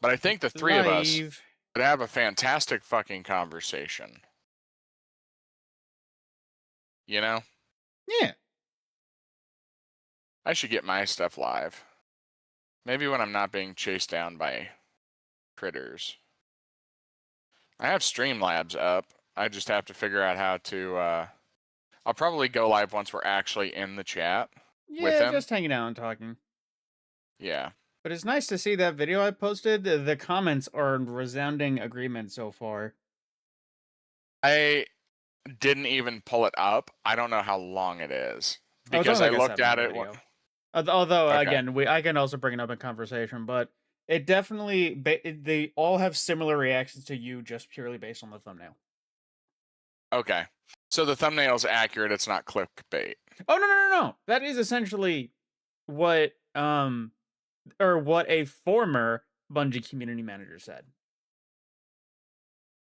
But I think the three of us Live. would have a fantastic fucking conversation. You know? Yeah. I should get my stuff live. Maybe when I'm not being chased down by critters. I have Streamlabs up. I just have to figure out how to, I'll probably go live once we're actually in the chat with Yeah, him. just hanging out and talking. Yeah. But it's nice to see that video I posted. The comments are in resounding agreement so far. I didn't even pull it up. I don't know how long it is. Oh, it's only Because I like a looked at 7-minute it. video. Although, Okay. again, I can also bring it up in conversation, but it definitely, they all have similar reactions to you just purely based on the thumbnail. Okay. So the thumbnail's accurate. It's not clickbait. Oh, no. That is essentially what, or what a former Bungie community manager said.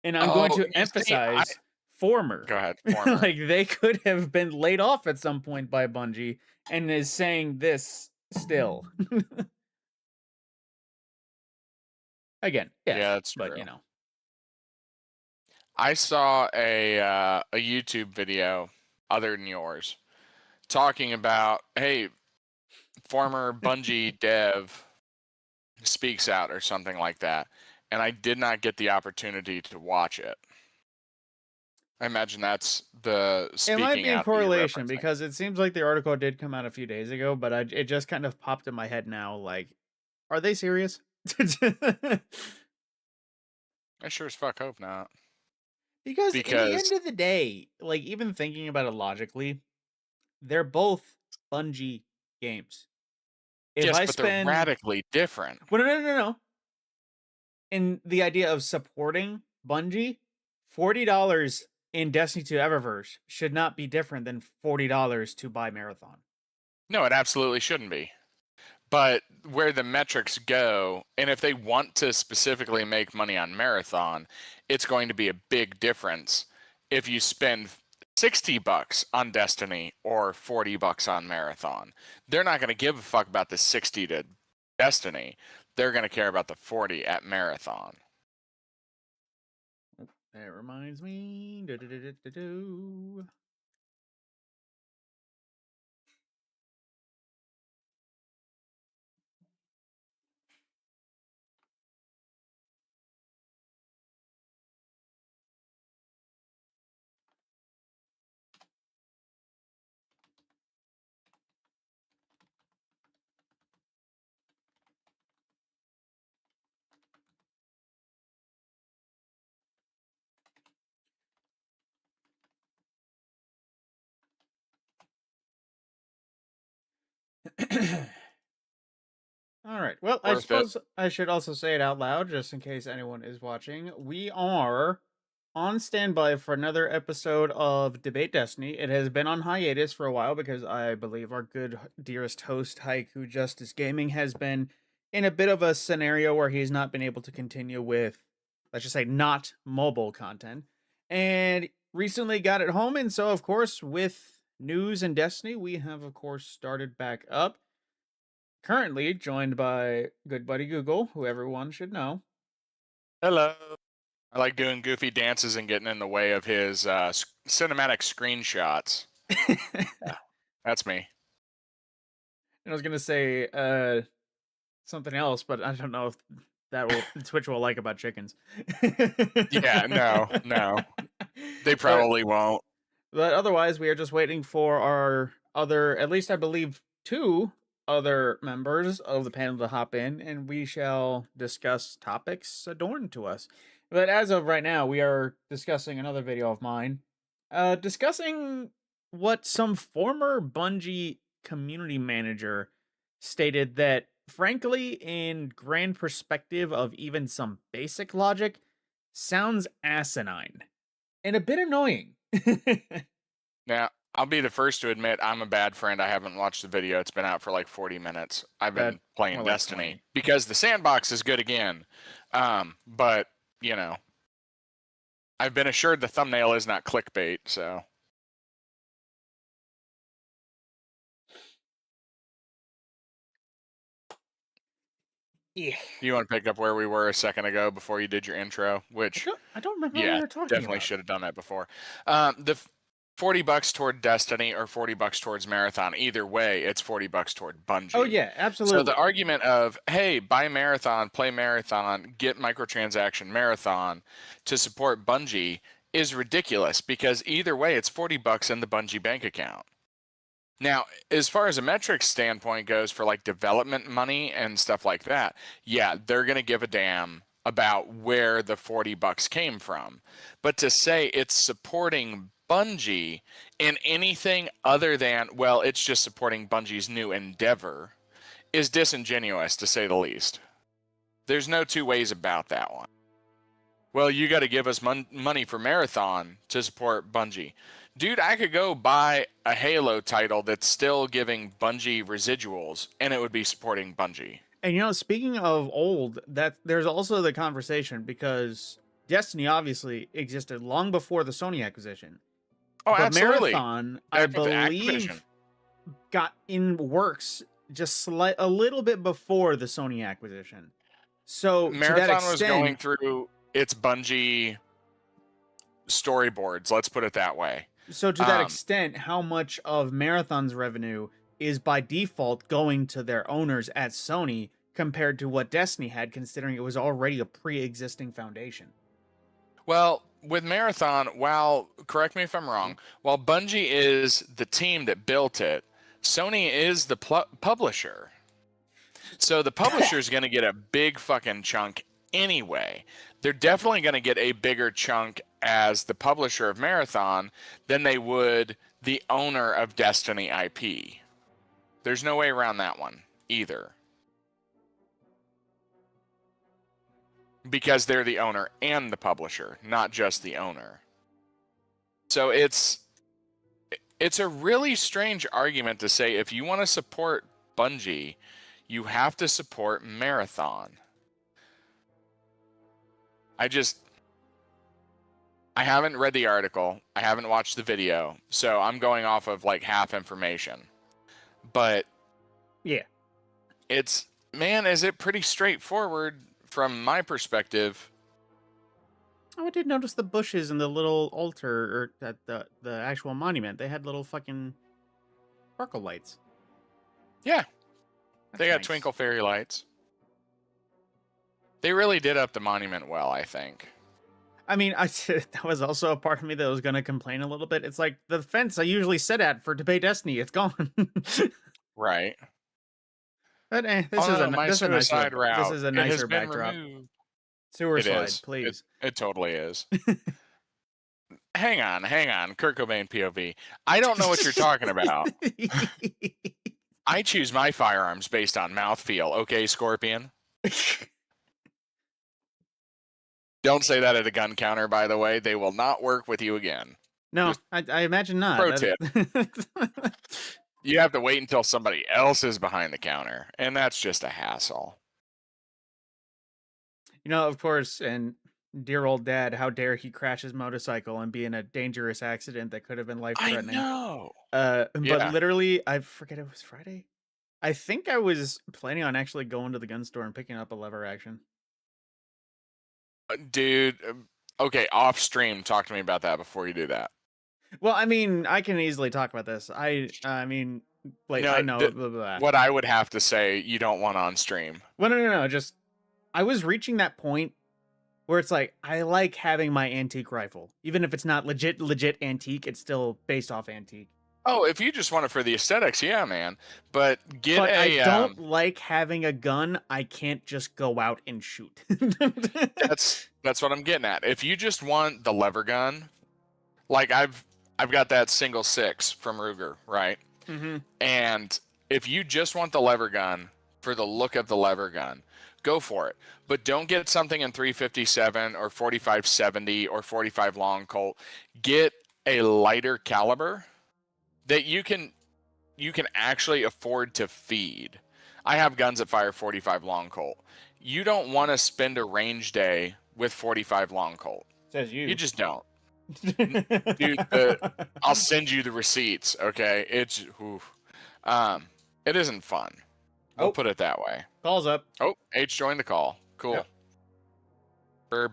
And I'm going to emphasize former. Go ahead, former. Like, they could have been laid off at some point by Bungie and is saying this still. Again, Yeah, that's but true. you know. I saw a YouTube video other than yours talking about, hey, former Bungie dev speaks out or something like that, and I did not get the opportunity to watch it. I imagine that's the speaking It might be in out that you're recorrelation referencing. because it seems like the article did come out a few days ago, but it just kind of popped in my head now. Like, are they serious? I sure as fuck hope not. Because in the end of the day, like, even thinking about it logically, they're both Bungie games. If yes, I but spend, they're radically different. well, no. In the idea of supporting Bungie, $40 in Destiny 2 Eververse should not be different than $40 to buy Marathon. No, it absolutely shouldn't be. But where the metrics go, and if they want to specifically make money on Marathon, it's going to be a big difference if you spend $60 on Destiny or $40 on Marathon. They're not going to give a fuck about the 60 to Destiny. They're going to care about the 40 at Marathon. That reminds me. All right. Well, I suppose I should also say it out loud just in case anyone is watching. We are on standby for another episode of Debate Destiny. It has been on hiatus for a while because I believe our good dearest host, Haiku Justice Gaming, has been in a bit of a scenario where he's not been able to continue with, let's just say, not mobile content. And recently got it home. And so, of course, with news and Destiny, we have, of course, started back up. Currently joined by good buddy Google, who everyone should know. Hello. I like doing goofy dances and getting in the way of his cinematic screenshots. Yeah, that's me. And I was gonna say something else, but I don't know if that will Twitch will like about chickens. Yeah, no. They probably won't. But otherwise, we are just waiting for our other, at least I believe, 2 other members of the panel to hop in, and we shall discuss topics adorned to us. But as of right now, we are discussing another video of mine, discussing what some former Bungie community manager stated that, frankly, in grand perspective of even some basic logic, sounds asinine and a bit annoying. Now, I'll be the first to admit I'm a bad friend. I haven't watched the video. It's been out for like 40 minutes. I've been playing more like Destiny 20. because the sandbox is good again. But, you know, I've been assured the thumbnail is not clickbait, so. Yeah. You want to pick up where we were a second ago before you did your intro? Which, I don't remember what we yeah, were talking definitely about. should have done that before. The $40 toward Destiny or $40 towards Marathon. Either way, it's $40 toward Oh Bungie. yeah, So the absolutely. argument of, hey, buy Marathon, play Marathon, get microtransaction Marathon to support Bungie is ridiculous because either way, it's $40 in the Bungie bank account. Now, as far as a metrics standpoint goes for like development money and stuff like that, yeah, they're going to give a damn about where the $40 came from. But to say it's supporting Bungie in anything other than, well, it's just supporting Bungie's new endeavor is disingenuous to say the least. There's no two ways about that one. Well, you got to give us money for Marathon to support Bungie. Dude, I could go buy a Halo title that's still giving Bungie residuals, and it would be supporting Bungie. And speaking of old, that there's also the conversation because Destiny obviously existed long before the Sony acquisition. Oh, But absolutely. Marathon, I With Activision. believe, got in works just a little bit before the Sony acquisition. So to that Marathon was going extent, through its Bungie storyboards, let's put it that way. how much of Marathon's revenue is by default going to their owners at Sony compared to what Destiny had, considering it was already a pre-existing foundation? Well, with Marathon, correct me if I'm wrong, while Bungie is the team that built it, Sony is the publisher. So the publisher is going to get a big fucking chunk anyway. They're definitely going to get a bigger chunk as the publisher of Marathon than they would the owner of Destiny IP. There's no way around that one either. Because they're the owner and the publisher, not just the owner. So it's a really strange argument to say if you want to support Bungie, you have to support Marathon. I haven't read the article. I haven't watched the video. So I'm going off of like half information. But Yeah. Is it pretty straightforward from my perspective. Oh, I did notice the bushes and the little altar, or at the actual monument. They had little fucking sparkle lights. Yeah. That's They got nice. twinkle fairy lights. They really did up the monument well, I think. I mean, that was also a part of me that was going to complain a little bit. It's like the fence I usually sit at for Debate Destiny, it's gone. Right. But this is a nicer route. this is a It has nicer been backdrop. removed. Sewer It slide, is. please. It totally is. Hang on. Kurt Cobain POV. I don't know what you're talking about. I choose my firearms based on mouthfeel. Okay, Scorpion? Don't say that at a gun counter, by the way. They will not work with you again. No, I imagine not. Pro tip. You have to wait until somebody else is behind the counter, and that's just a hassle. Of course, and dear old dad, how dare he crash his motorcycle and be in a dangerous accident that could have been life-threatening. I know. But Yeah. literally, I forget it was Friday. I think I was planning on actually going to the gun store and picking up a lever action. Dude, okay, off stream, talk to me about that before you do that. Well, I mean, I can easily talk about this. I mean, like, I know. Blah, blah, blah. What I would have to say, you don't want on stream. Well, no. Just, I was reaching that point where it's like, I like having my antique rifle. Even if it's not legit antique, it's still based off antique. Oh, if you just want it for the aesthetics, yeah, man. But I don't like having a gun I can't just go out and shoot. That's what I'm getting at. If you just want the lever gun, like I've got that single 6 from Ruger, right? Mm-hmm. And if you just want the lever gun for the look of the lever gun, go for it. But don't get something in 357 or 4570 or 45 long Colt. Get a lighter caliber that you can actually afford to feed. I have guns that fire 45 long Colt. You don't want to spend a range day with 45 long Colt. Says you. You just don't. Dude, I'll send you the receipts, okay? It isn't fun. We'll Oh. put it that way. Call's up. Oh, H joined the call. Cool. Yep. Burb.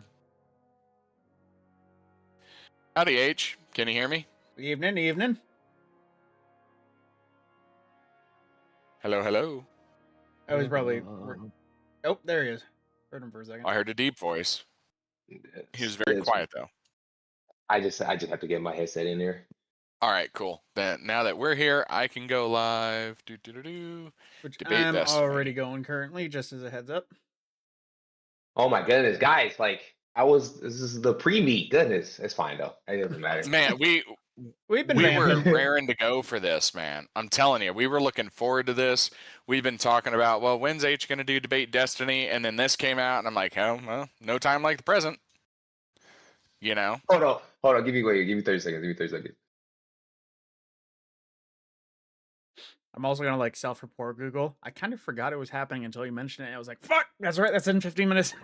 Howdy, H. Can you hear me? Evening. Hello, hello. I was probably. Oh, there he is. Heard him for a second. I heard a deep voice. He was very Yes. quiet, though. I just have to get my headset in there. All right, cool. Then now that we're here, I can go live. Which Debate I'm Destiny. already going currently, just as a heads up. Oh my goodness, guys! Like this is the pre-meet. Goodness, it's fine though. It doesn't matter. Man, We've been we were vamping. raring to go for this, man. I'm telling you, we were looking forward to this. We've been talking about, well, when's H going to do Debate Destiny? And then this came out, and I'm like, oh, well, no time like the present. You know? Hold on. Give me 30 seconds. I'm also gonna like self-report Google. I kind of forgot it was happening until you mentioned it. I was like, "Fuck, that's right. That's in 15 minutes."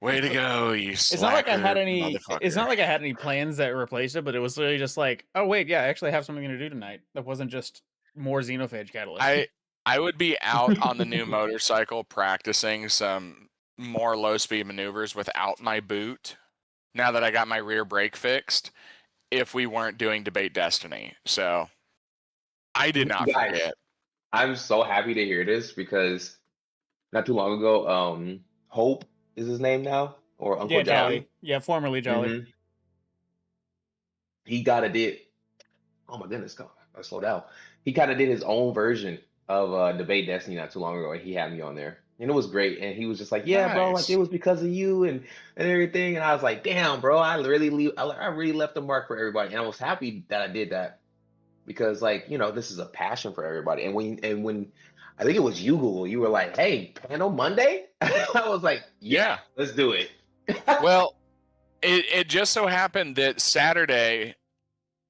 Way to go, you It's not like I had slacker any. It's not motherfucker. like I had any plans that replaced it, but it was literally just like, "Oh wait, yeah, I actually have something to do tonight." That wasn't just more Xenophage catalyst. I would be out on the new motorcycle practicing some more low-speed maneuvers without my boot. Now that I got my rear brake fixed, if we weren't doing Debate Destiny, so I did not Guys, forget. I'm so happy to hear this because not too long ago, Hope is his name now, or Uncle Yeah, Jolly. Yeah, formerly Jolly. Mhm. He got did. Oh my goodness, go. Slow down. He kind of did his own version of Debate Destiny not too long ago, and he had me on there, and it was great. And he was just like, "Yeah, bro, like Nice. it was because of you and everything." And I was like, "Damn, bro, I really left a mark for everybody." And I was happy that I did that because, like, this is a passion for everybody. And when I think it was you, Google, you were like, "Hey, panel Monday," I was like, "Yeah, let's do it." Well, it just so happened that Saturday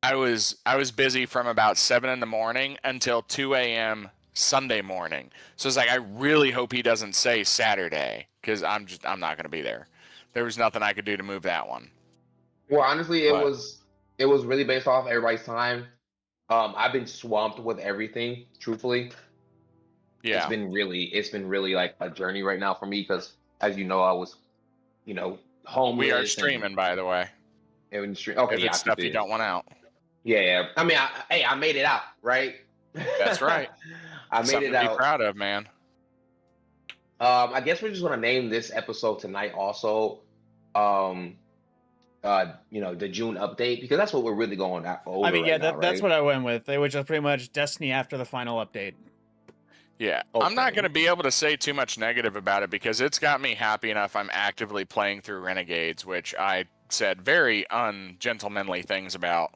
I was busy from about 7 in the morning until 2 a.m. Sunday morning. So it's like I really hope he doesn't say Saturday because I'm not going to be there. There was nothing I could do to move that one. Well, honestly, it But- was really based off everybody's time. I've been swamped with everything, truthfully. Yeah. It's been really like a journey right now for me because, as you know, I was, homeless. We are streaming, by the way. Okay, If yeah, it's stuff you don't want out. Yeah. I mean, I made it out, right? That's right. I made Something it to be out. proud of, man. I guess we're just gonna name this episode tonight also, the June update because that's what we're really going over. I mean, yeah, right now, that's right? what I went with. It was just pretty much Destiny after the final update. Yeah, Okay. I'm not going to be able to say too much negative about it because it's got me happy enough. I'm actively playing through Renegades, which I said very ungentlemanly things about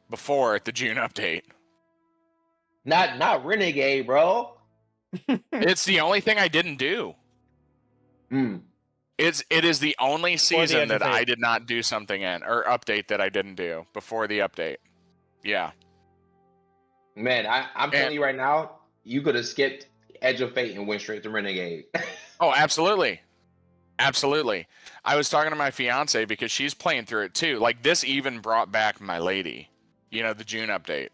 before the June update. Not Renegade, bro. It's the only thing I didn't do. Mm. It is the only season that I Fate. did not do something in or update that I didn't do before the update. Yeah. Man, I'm telling you right now, you could have skipped Edge of Fate and went straight to Renegade. Oh, absolutely. Absolutely. I was talking to my fiance because she's playing through it too. Like this even brought back my lady, the June update.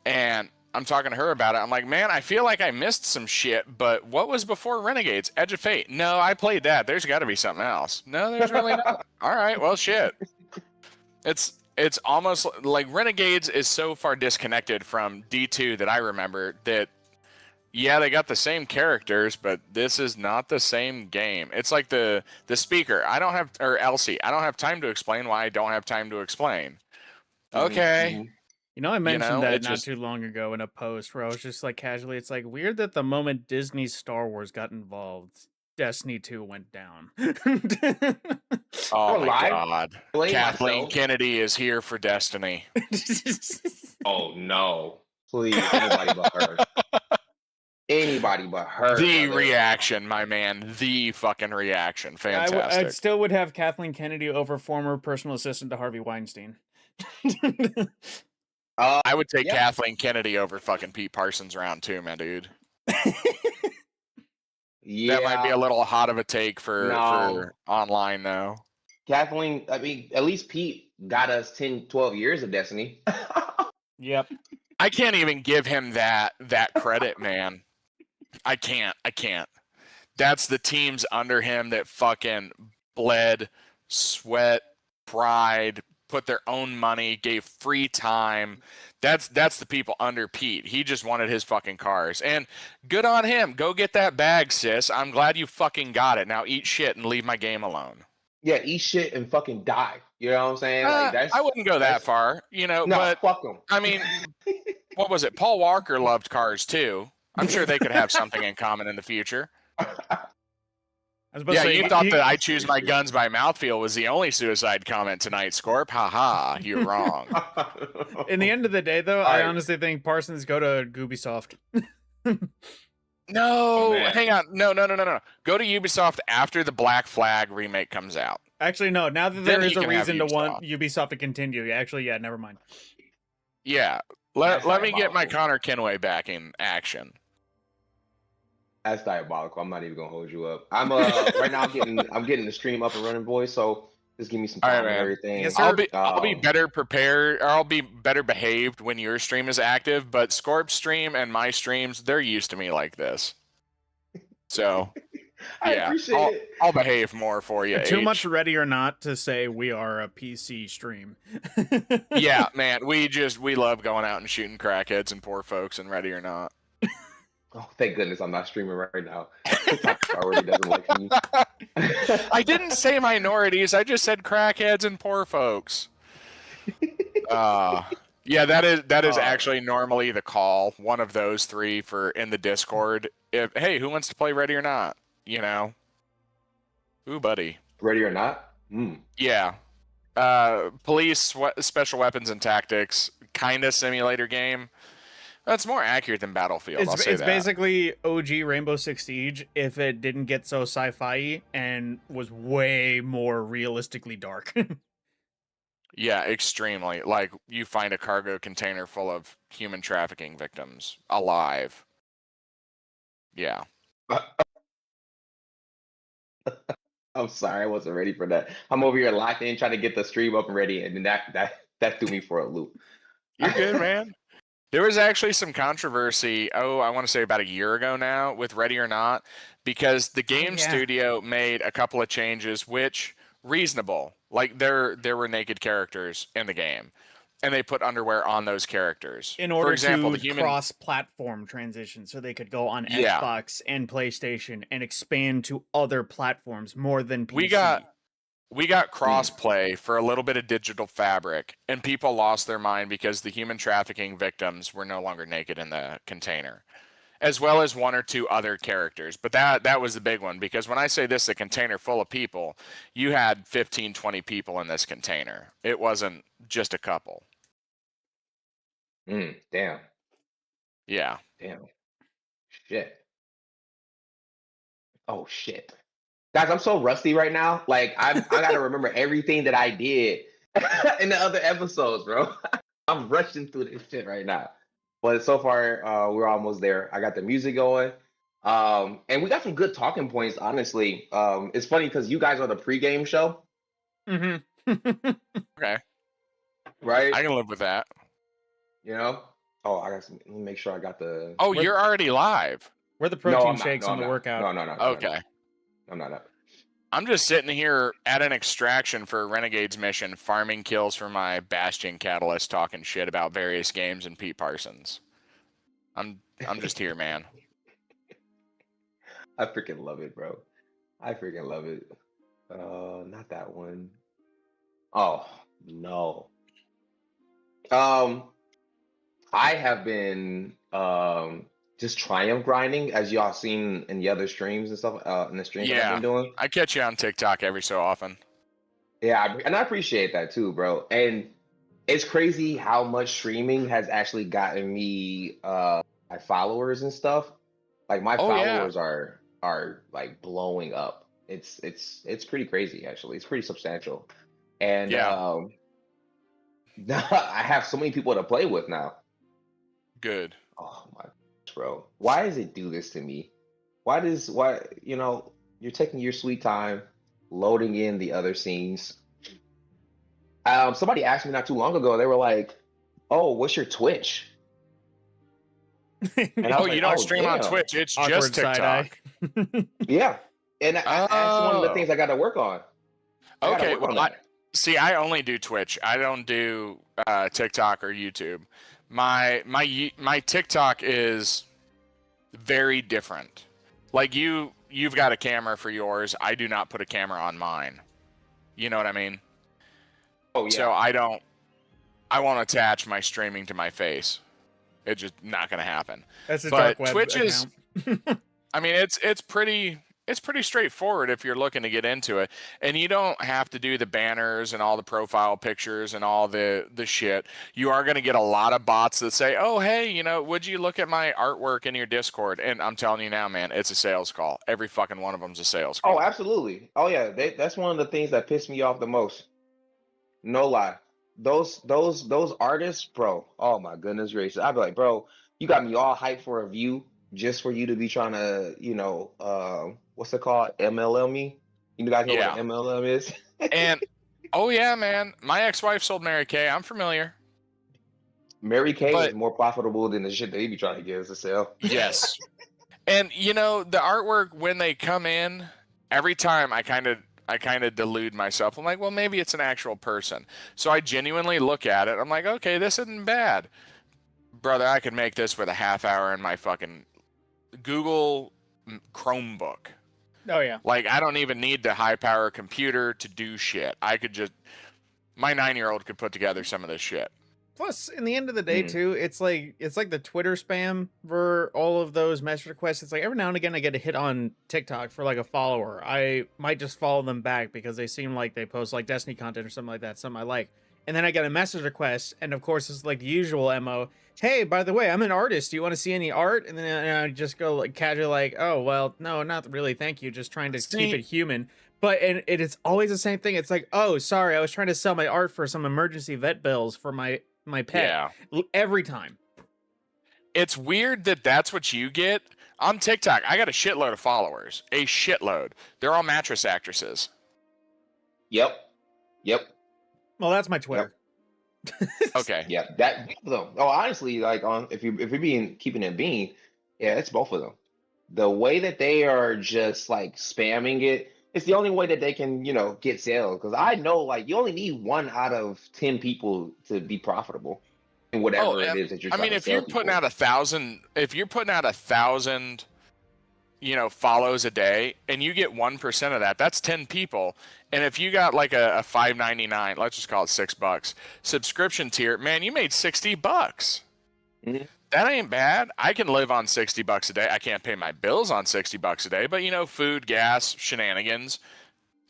And I'm talking to her about it. I'm like, man, I feel like I missed some shit, but what was before Renegades? Edge of Fate. No, I played that. There's got to be something else. No, there's really not. All right, well, shit. It's almost like Renegades is so far disconnected from D2 that I remember that, yeah, they got the same characters, but this is not the same game. It's like the speaker. Or Elsie. I don't have time to explain why I don't have time to explain. Okay. Mm-hmm. I mentioned that it not just- too long ago in a post where I was just like casually, it's like weird that the moment Disney's Star Wars got involved, Destiny 2 went down. Oh I'm my alive. God. Blame Kathleen myself. Kennedy is here for Destiny. Oh no! Please, anybody but her. Anybody but her. The brother. reaction, my man. The fucking reaction. I Fantastic. still would have Kathleen Kennedy over former personal assistant to Harvey Weinstein. I would take Yep. Kathleen Kennedy over fucking Pete Parsons round two, my dude. Yeah, That might be a little hot of a take for No. online though. Kathleen. I mean, at least Pete got us 10, 12 years of Destiny. Yep. I can't even give him that credit, man. I can't. That's the teams under him that fucking bled, sweat, pride, put their own money, gave free time. That's the people under Pete. He just wanted his fucking cars. And good on him. Go get that bag, sis. I'm glad you fucking got it. Now eat shit and leave my game alone. Yeah, eat shit and fucking die. You know what I'm saying? Like I wouldn't go that far, no, but fuck them. I mean, what was it? Paul Walker loved cars too. I'm sure they could have something in common in the future. Yeah, you thought that I choose my guns by mouthfeel was the only suicide comment tonight, Scorp. Ha, you're wrong. In the end of the day, though, I honestly think Parsons go to Ubisoft. No, hang on. No. Go to Ubisoft after the Black Flag remake comes out. Actually, no. Now that there is a reason to want Ubisoft to continue, actually, yeah, never mind. Yeah, let me get my Connor Kenway back in action. That's diabolical. I'm not even gonna hold you up. I'm right now. I'm getting the stream up and running, boys. So just give me some time and everything. Yes, I'll be better prepared, or I'll be better behaved when your stream is active. But Scorp's stream and my streams, they're used to me like this. So I appreciate it. I'll behave more for you. Too much ready or not to say we are a PC stream. Yeah, man. We love going out and shooting crackheads and poor folks and ready or not. Oh, thank goodness I'm not streaming right now. TikTok already doesn't like me. I didn't say minorities. I just said crackheads and poor folks. Yeah, that is actually normally the call. One of those three for in the Discord. Hey, who wants to play Ready or Not? You know. Ooh, buddy. Ready or Not? Yeah. Police, special weapons and tactics, kind of simulator game. That's more accurate than Battlefield. It's basically OG Rainbow Six Siege if it didn't get so sci-fi and was way more realistically dark. Yeah, extremely. Like, you find a cargo container full of human trafficking victims alive. Yeah. I'm sorry, I wasn't ready for that. I'm over here locked in trying to get the stream up and ready, and then that threw me for a loop. You're good, man. There was actually some controversy, I want to say about a year ago now, with Ready or Not, because the game studio made a couple of changes, which reasonable. Like there were naked characters in the game, and they put underwear on those characters. In order to cross-platform transition, so they could go on Xbox and PlayStation and expand to other platforms more than PC. We got cross-play for a little bit of digital fabric, and people lost their mind because the human trafficking victims were no longer naked in the container, as well as one or two other characters. But that was the big one, because when I say this, a container full of people, you had 15, 20 people in this container. It wasn't just a couple. Damn. Yeah. Damn. Shit. Oh, shit. Guys, I'm so rusty right now. Like, I gotta remember everything that I did in the other episodes, bro. I'm rushing through this shit right now. But so far, we're almost there. I got the music going. And we got some good talking points, honestly. It's funny because you guys are the pregame show. Mm-hmm. Okay. Right? I can live with that. You know? Oh, let me make sure I got the... Oh, you're already live. We're the protein shakes on the workout. No. Okay. I'm not up. I'm just sitting here at an extraction for a Renegades mission, farming kills for my Bastion Catalyst, talking shit about various games and Pete Parsons. I'm just here, man. I freaking love it, bro. I freaking love it. Not that one. Oh, no. I have been just Triumph grinding, as y'all seen in the other streams and stuff, in the streams I've been doing. I catch you on TikTok every so often. Yeah, and I appreciate that too, bro. And it's crazy how much streaming has actually gotten me my followers and stuff. Like my followers are like blowing up. It's pretty crazy, actually. It's pretty substantial. And I have so many people to play with now. Good. Oh my gosh, bro. Why does it do this to me? Why you're taking your sweet time loading in the other scenes. Somebody asked me not too long ago, they were like, "Oh, what's your Twitch?" And I Oh, was like, you don't oh stream on damn, Twitch? It's Awkward just side eye. TikTok. yeah. And that's one of the Oh, things I got to work on. I got to okay. work on Well, that. see, I only do Twitch. I don't do TikTok or YouTube. My TikTok is very different. Like you've got a camera for yours. I do not put a camera on mine. You know what I mean? Oh So yeah. I won't attach my streaming to my face. It's just not going to happen. That's a But dark web Twitch is, account. I mean, it's pretty straightforward if you're looking to get into it, and you don't have to do the banners and all the profile pictures and all the shit. You are going to get a lot of bots that say, "Oh, hey, would you look at my artwork in your Discord?" And I'm telling you now, man, it's a sales call. Every fucking one of them's a sales Oh, call. absolutely. Oh yeah. That's one of the things that pissed me off the most. No lie. Those artists, bro. Oh my goodness gracious. I'd be like, bro, you got me all hyped for a view just for you to be trying to, what's it called? MLM me? You guys know what Yeah, an MLM is? and oh yeah, man, my ex-wife sold Mary Kay. I'm familiar, Mary Kay is but more profitable than the shit they be trying to get us to sell. yes. And the artwork when they come in, every time I kind of delude myself. I'm like, well, maybe it's an actual person. So I genuinely look at it. I'm like, okay, this isn't bad, brother. I could make this with a half hour in my fucking Google Chromebook. Oh yeah. Like, I don't even need the high power computer to do shit. I could just my 9-year-old could put together some of this shit. Plus, in the end of the day, Mm. too, it's like the Twitter spam for all of those message requests. It's like every now and again I get a hit on TikTok for like a follower. I might just follow them back because they seem like they post like Destiny content or something like that, something I like. And then I get a message request, and of course it's like the usual MO. Hey, by the way, I'm an artist. Do you want to see any art? And then I just go like casually, like, oh well, no, not really. Thank you. Just trying to keep See, it human. But and it's always the same thing. It's like, oh, sorry, I was trying to sell my art for some emergency vet bills for my pet. yeah. Every time. It's weird that that's what you get. On TikTok, I got a shitload of followers. A shitload. They're all mattress actresses. Yep. Yep. Well, that's my Twitter. Okay. Yeah. That both of them. Oh, honestly, like if you're being keeping it being, yeah, it's both of them. The way that they are just like spamming it, it's the only way that they can, get sales. Because I know like you only need 1 out of 10 people to be profitable in Oh, whatever it is that you're I trying mean, to if sell you're putting people. out 1,000, follows a day, and you get 1% of that, that's 10 people. And if you got like a $5.99, let's just call it $6 subscription tier, man, you made $60. Mhm. That ain't bad. I can live on $60 a day. I can't pay my bills on $60 a day, but food, gas, shenanigans.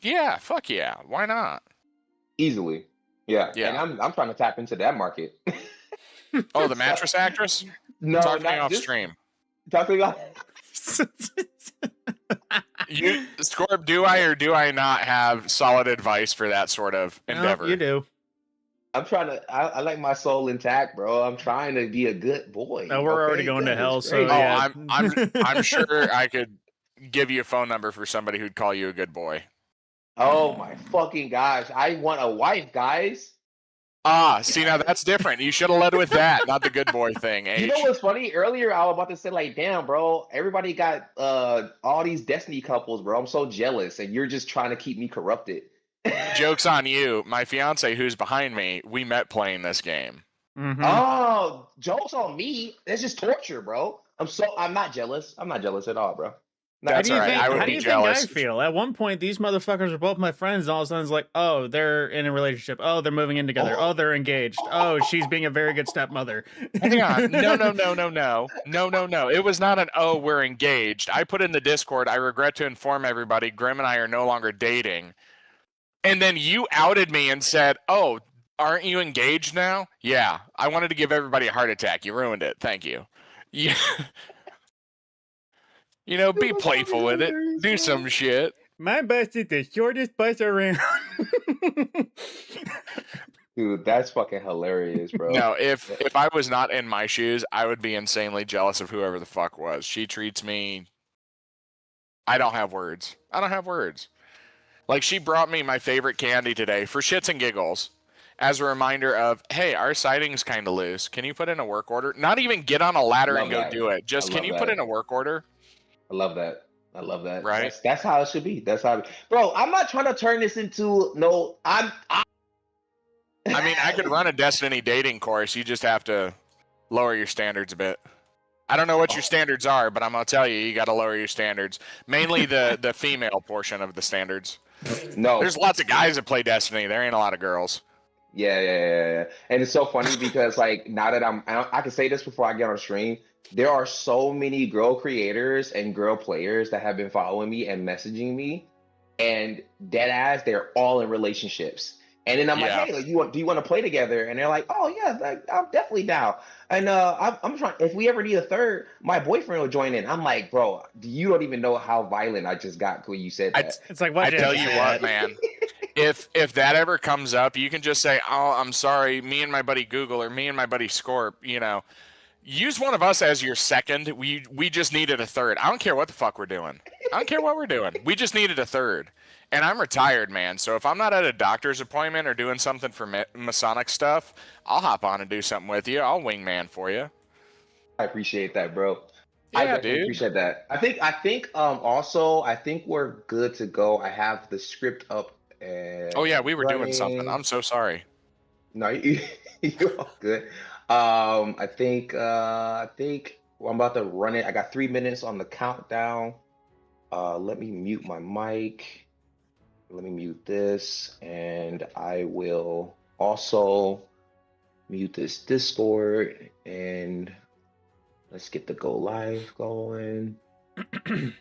Yeah, fuck yeah. Why not? Easily. Yeah. And Yeah. I'm trying to tap into that market. Oh, the mattress actress? No, Talk to me not off just stream. talking about. Scorp, do I or do I not have solid advice for that sort of endeavor? No, you do. I'm trying to. I like my soul intact, bro. I'm trying to be a good boy. No, we're already going to Goodness hell, so gracious. Oh, yeah. I'm sure I could give you a phone number for somebody who'd call you a good boy. Oh my fucking gosh! I want a wife, guys. See, now that's different. You should have led with that, not the good boy thing. You know H. what's funny? Earlier, I was about to say, like, damn, bro, everybody got all these Destiny couples, bro. I'm so jealous, and you're just trying to keep me corrupted. Joke's on you. My fiance, who's behind me, we met playing this game. Mhm. Oh, jokes on me. That's just torture, bro. I'm not jealous. I'm not jealous at all, bro. Not That's How do you all right. think? I would How do be you jealous. think I feel? At one point, these motherfuckers are both my friends, and all of a sudden, it's like, oh, they're in a relationship. Oh, they're moving in together. Oh, they're engaged. Oh, she's being a very good stepmother. Hang on. No. It was not an, oh, we're engaged. I put in the Discord, I regret to inform everybody, Grim and I are no longer dating. And then you outed me and said, oh, aren't you engaged now? Yeah. I wanted to give everybody a heart attack. You ruined it. Thank you. Yeah. Be playful with it. Do some shit. My bus is the shortest bus around. Dude, that's fucking hilarious, bro. No, if I was not in my shoes, I would be insanely jealous of whoever the fuck was. She treats me. I don't have words. Like, she brought me my favorite candy today for shits and giggles. as a reminder of, hey, our siding's kind of loose. Can you put in a work order? Not even get on a ladder and Love go that. do it. I Just, can love you put in a that. work order? I love that. I love that. Right? That's how it should be. That's how, bro. I'm not trying to turn this into no. I mean, I could run a Destiny dating course. You just have to lower your standards a bit. I don't know what your standards are, but I'm gonna tell you, you got to lower your standards. Mainly the female portion of the standards. No. There's lots of guys that play Destiny. There ain't a lot of girls. Yeah. And it's so funny because like now that I can say this before I get on stream. There are so many girl creators and girl players that have been following me and messaging me, and dead ass, they're all in relationships. And then I'm like, Yeah. hey, like, do you want to play together? And they're like, oh yeah, like, I'm definitely down. And I'm trying. If we ever need a third, my boyfriend will join in. I'm like, bro, you don't even know how violent I just got when you said that. It's like, what? I tell you what, man. If that ever comes up, you can just say, "Oh, I'm sorry. Me and my buddy Google or me and my buddy Scorp, use one of us as your second. We just needed a third. I don't care what the fuck we're doing. I don't care what we're doing. We just needed a third. And I'm retired, man. So if I'm not at a doctor's appointment or doing something for Masonic stuff, I'll hop on and do something with you. I'll wingman for you. I appreciate that, bro. I Yeah, definitely dude. appreciate that. Also I think we're good to go. I have the script up and Oh yeah, we were doing something. running. I'm so sorry. No, you're all good. I think I'm about to run it. I got 3 minutes on the countdown. Let me mute my mic. Let me mute this, and I will also mute this Discord, and let's get the go live going. June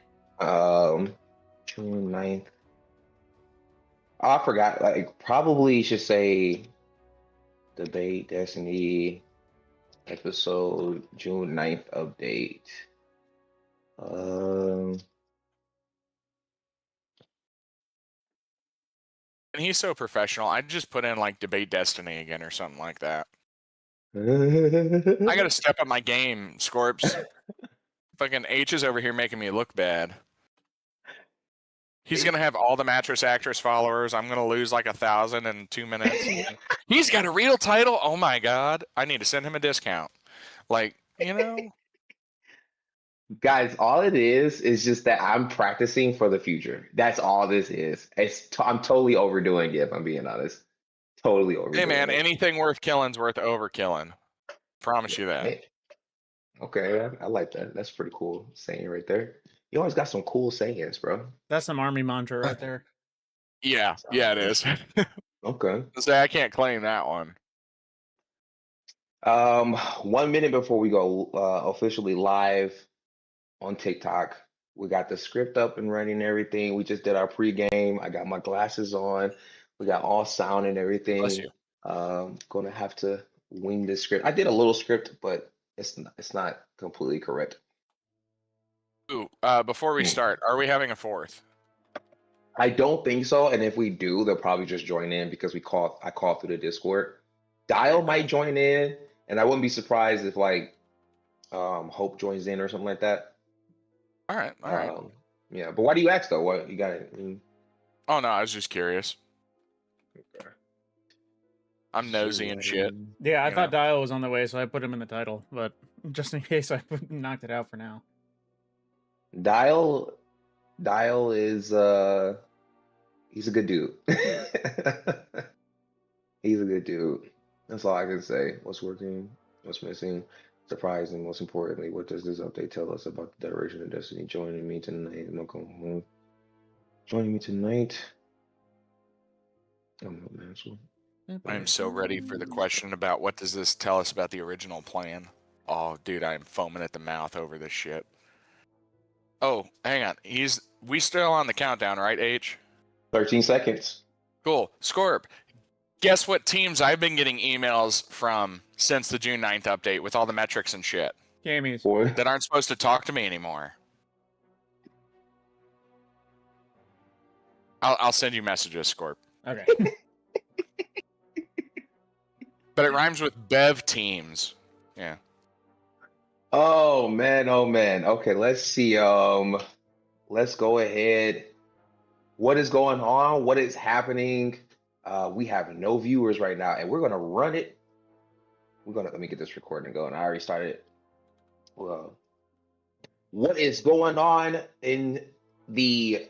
9th. Oh, I forgot. Like, probably should say Debate Destiny episode June 9th update. And he's so professional. I'd just put in like Debate Destiny again or something like that. I gotta step up my game, Scorps. Fucking H is over here making me look bad. He's gonna have all the Mattress Actress followers. I'm gonna lose like 1,000 in 2 minutes. He's got a real title. Oh my god! I need to send him a discount. Like, Guys, all it is just that I'm practicing for the future. That's all this is. I'm totally overdoing it, if I'm being honest. Totally overdoing hey man, it. anything worth killing's worth overkilling. Promise you that. Hey, okay, I like that. That's pretty cool saying right there. You always got some cool sayings, bro. That's some army mantra right there. Yeah, it is. Okay. Say I can't claim that one. 1 minute before we go officially live on TikTok. We got the script up and running and everything. We just did our pregame. I got my glasses on. We got all sound and everything. Bless you. Gonna have to wing this script. I did a little script, but it's not completely correct. Ooh, before we start, are we having a fourth? I don't think so. And if we do, they'll probably just join in because I call through the Discord. Dial might join in, and I wouldn't be surprised if like Hope joins in or something like that. All right. Yeah, but why do you ask though? What you got it? Oh no, I was just curious. Okay. I'm nosy and shit. Yeah, I thought Dial was on the way, so I put him in the title. But just in case, I knocked it out for now. Dial is he's a good dude. He's a good dude. That's all I can say. What's working? What's missing? Surprising. Most importantly, what does this update tell us about the direction of Destiny? Joining me tonight. Joining me tonight. I'm so ready for the question about what does this tell us about the original plan. Oh, dude, I'm foaming at the mouth over this shit. Oh, hang on. We still on the countdown, right, H? 13 seconds. Cool. Scorp, guess what teams I've been getting emails from since the June 9th update with all the metrics and shit? Gamies. That aren't supposed to talk to me anymore. I'll send you messages, Scorp. Okay. But it rhymes with Bev teams. Yeah. Oh man. Okay, let's see. Let's go ahead. What is going on? What is happening? We have no viewers right now, and we're gonna run it. Let me get this recording going. I already started. Well, what is going on in the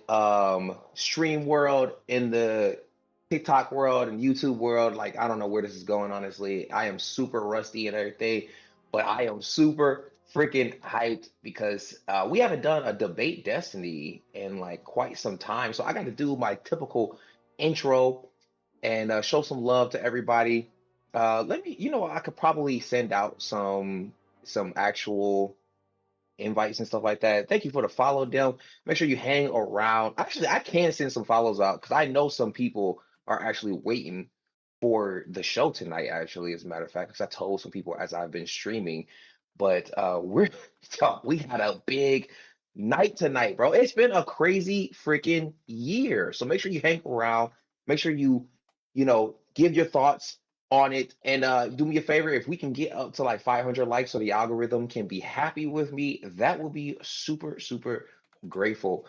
stream world, in the TikTok world and YouTube world? Like, I don't know where this is going, honestly. I am super rusty and everything, but I am super freaking hyped because we haven't done a debate Destiny in like quite some time. So I got to do my typical intro and show some love to everybody. Let me, I could probably send out some actual invites and stuff like that. Thank you for the follow, Dem. Make sure you hang around. Actually, I can send some follows out because I know some people are actually waiting for the show tonight, actually, as a matter of fact, because I told some people as I've been streaming. But we had a big night tonight, bro. It's been a crazy freaking year. So make sure you hang around. Make sure you give your thoughts on it. And do me a favor, if we can get up to like 500 likes so the algorithm can be happy with me, that will be super, super grateful.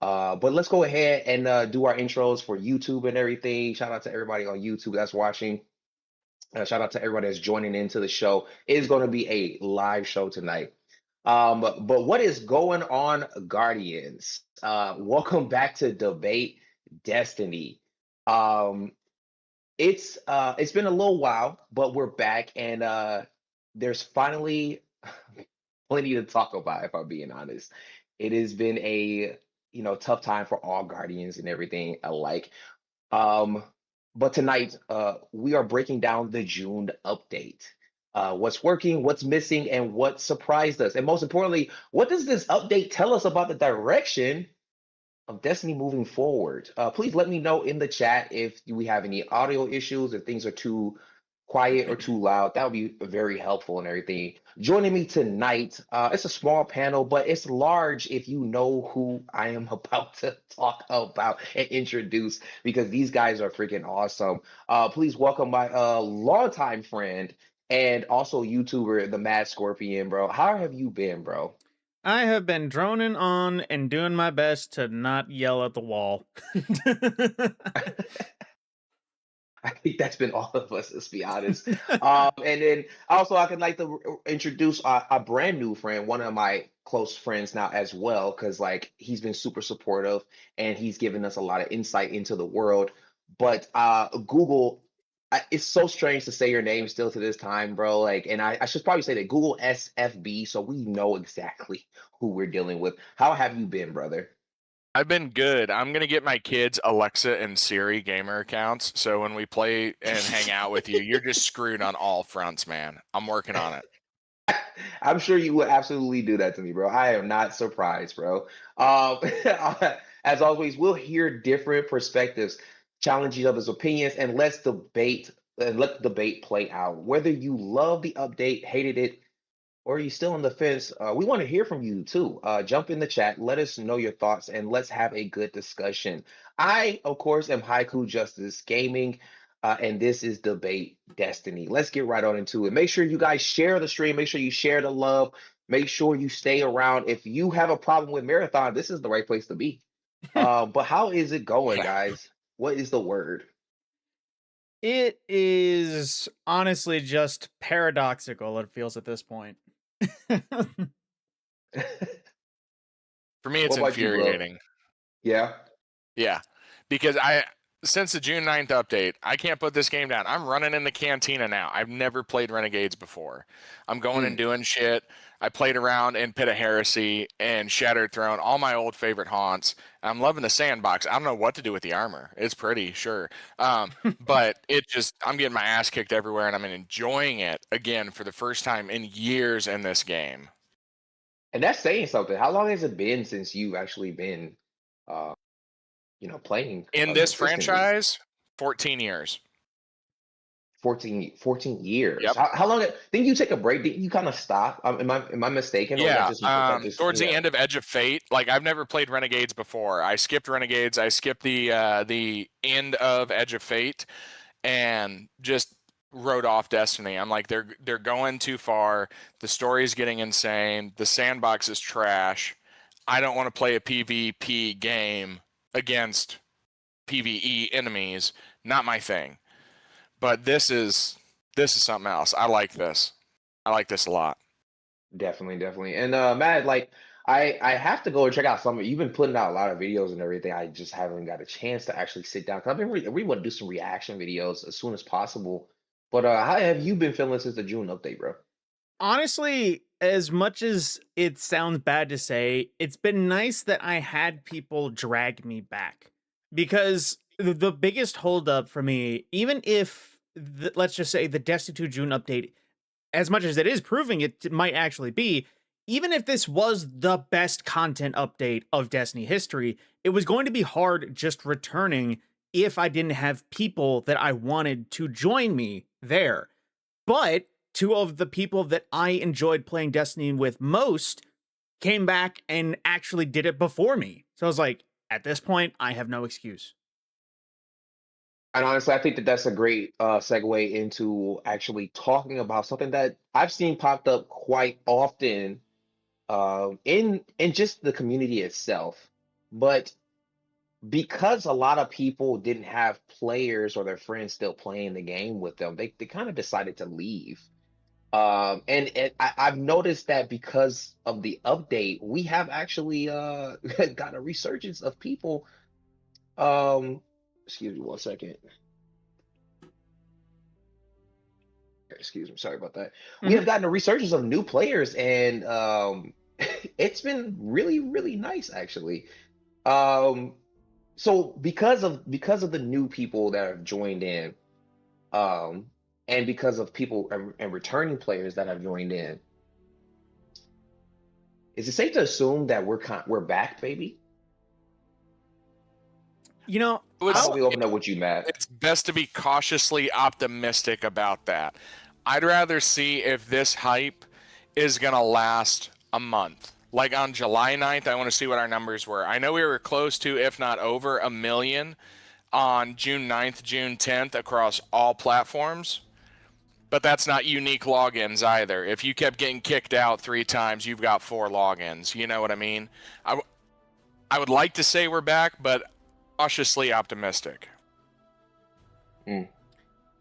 But let's go ahead and do our intros for YouTube and everything. Shout out to everybody on YouTube that's watching. Shout out to everybody that's joining into the show. It is going to be a live show tonight. But what is going on, Guardians? Welcome back to Debate Destiny. Um, it's been a little while, but we're back, and there's finally plenty to talk about, if I'm being honest. It has been a tough time for all Guardians and everything alike. Um, but tonight we are breaking down the June update. What's working, what's missing, and what surprised us. And most importantly, what does this update tell us about the direction of Destiny moving forward? Please let me know in the chat if we have any audio issues, if things are too quiet or too loud. That would be very helpful and everything. Joining me tonight, it's a small panel, but it's large if you know who I am about to talk about and introduce, because these guys are freaking awesome. Please welcome my longtime friend and also YouTuber, the Mad Scorpion, bro. How have you been, bro? I have been droning on and doing my best to not yell at the wall. I think that's been all of us, let's be honest. And then also, I could like to introduce a brand new friend, one of my close friends now as well, because like he's been super supportive and he's given us a lot of insight into the world. But Google, it's so strange to say your name still to this time, bro. Like, and I should probably say that Google SFB, so we know exactly who we're dealing with. How have you been, brother? I've been good. I'm gonna get my kids Alexa and Siri gamer accounts, so when we play and hang out with you, you're just screwed on all fronts, man. I'm working on it. I'm sure you will absolutely do that to me, bro. I am not surprised, bro. Um, as always, we'll hear different perspectives, challenge each other's opinions, and let the debate play out. Whether you love the update, hated it, or are you still on the fence? We want to hear from you too. Jump in the chat, let us know your thoughts, and let's have a good discussion. I, of course, am Haiku Justice Gaming, and this is Debate Destiny. Let's get right on into it. Make sure you guys share the stream. Make sure you share the love. Make sure you stay around. If you have a problem with Marathon, this is the right place to be. But how is it going, Yeah. guys? What is the word? It is honestly just paradoxical, it feels at this point. For me, it's What about you, bro? infuriating. Yeah. Yeah, because since the June 9th update, I can't put this game down. I'm running in the cantina now. I've never played Renegades before. I'm going and Mm. doing shit. I played around in Pit of Heresy and Shattered Throne, all my old favorite haunts. I'm loving the sandbox. I don't know what to do with the armor. It's pretty, sure. But I'm getting my ass kicked everywhere, and I'm enjoying it again for the first time in years in this game. And that's saying something. How long has it been since you've actually been, uh, playing In this consistently? franchise, 14 years. 14 years. Yep. How long? Didn't you take a break? Didn't you kind of stop? Am I mistaken, or Yeah, is that just towards the yeah? end of Edge of Fate, like I've never played Renegades before. I skipped Renegades. I skipped the end of Edge of Fate, and just wrote off Destiny. I'm like, they're going too far. The story's getting insane. The sandbox is trash. I don't want to play a PvP game against PvE enemies, not my thing. But this is something else. I like this. I like this a lot. Definitely, definitely. And Matt, like I have to go and check out some of you've been putting out a lot of videos and everything. I just haven't got a chance to actually sit down. 'Cause I've been really want to do some reaction videos as soon as possible. But how have you been feeling since the June update, bro? Honestly, as much as it sounds bad to say, it's been nice that I had people drag me back. Because the biggest holdup for me, even if, let's just say, the Destiny 2 June update, as much as it is proving it might actually be, even if this was the best content update of Destiny history, it was going to be hard just returning if I didn't have people that I wanted to join me there. But two of the people that I enjoyed playing Destiny with most came back and actually did it before me. So I was like, at this point, I have no excuse. And honestly, I think that that's a great segue into actually talking about something that I've seen popped up quite often in just the community itself. But because a lot of people didn't have players or their friends still playing the game with them, they kind of decided to leave. And I've noticed that because of the update, we have actually got a resurgence of people. Um, excuse me one second. Excuse me, sorry about that. We Mhm. have gotten a resurgence of new players, and it's been really, really nice actually. Um, so because of the new people that have joined in, um, and because of people and returning players that have joined in, is it safe to assume that we're back, baby? You know, It would How I'll about we open up with you, Matt? It's best to be cautiously optimistic about that. I'd rather see if this hype is going to last a month. Like on July 9th, I want to see what our numbers were. I know we were close to, if not over, 1 million on June 9th, June 10th across all platforms. But that's not unique logins either. If you kept getting kicked out 3 times, you've got 4 logins. You know what I mean? I would like to say we're back, but cautiously optimistic. Mm,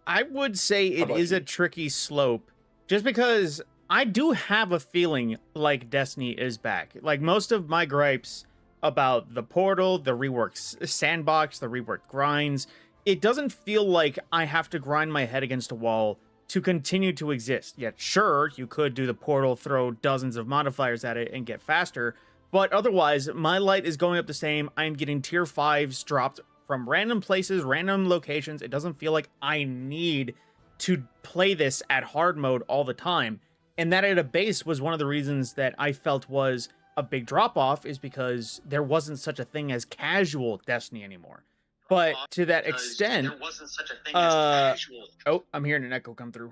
I would say how it about is a you? tricky slope just because I do have a feeling like Destiny is back. Like most of my gripes about the portal, the reworked sandbox, the reworked grinds, it doesn't feel like I have to grind my head against a wall to continue to exist. Yet, sure, you could do the portal, throw dozens of modifiers at it, and get faster. But otherwise, my light is going up the same. I'm getting tier 5s dropped from random places, random locations. It doesn't feel like I need to play this at hard mode all the time. And that at a base was one of the reasons that I felt was a big drop off, is because there wasn't such a thing as casual Destiny anymore. But to that extent, oh, I'm hearing an echo come through.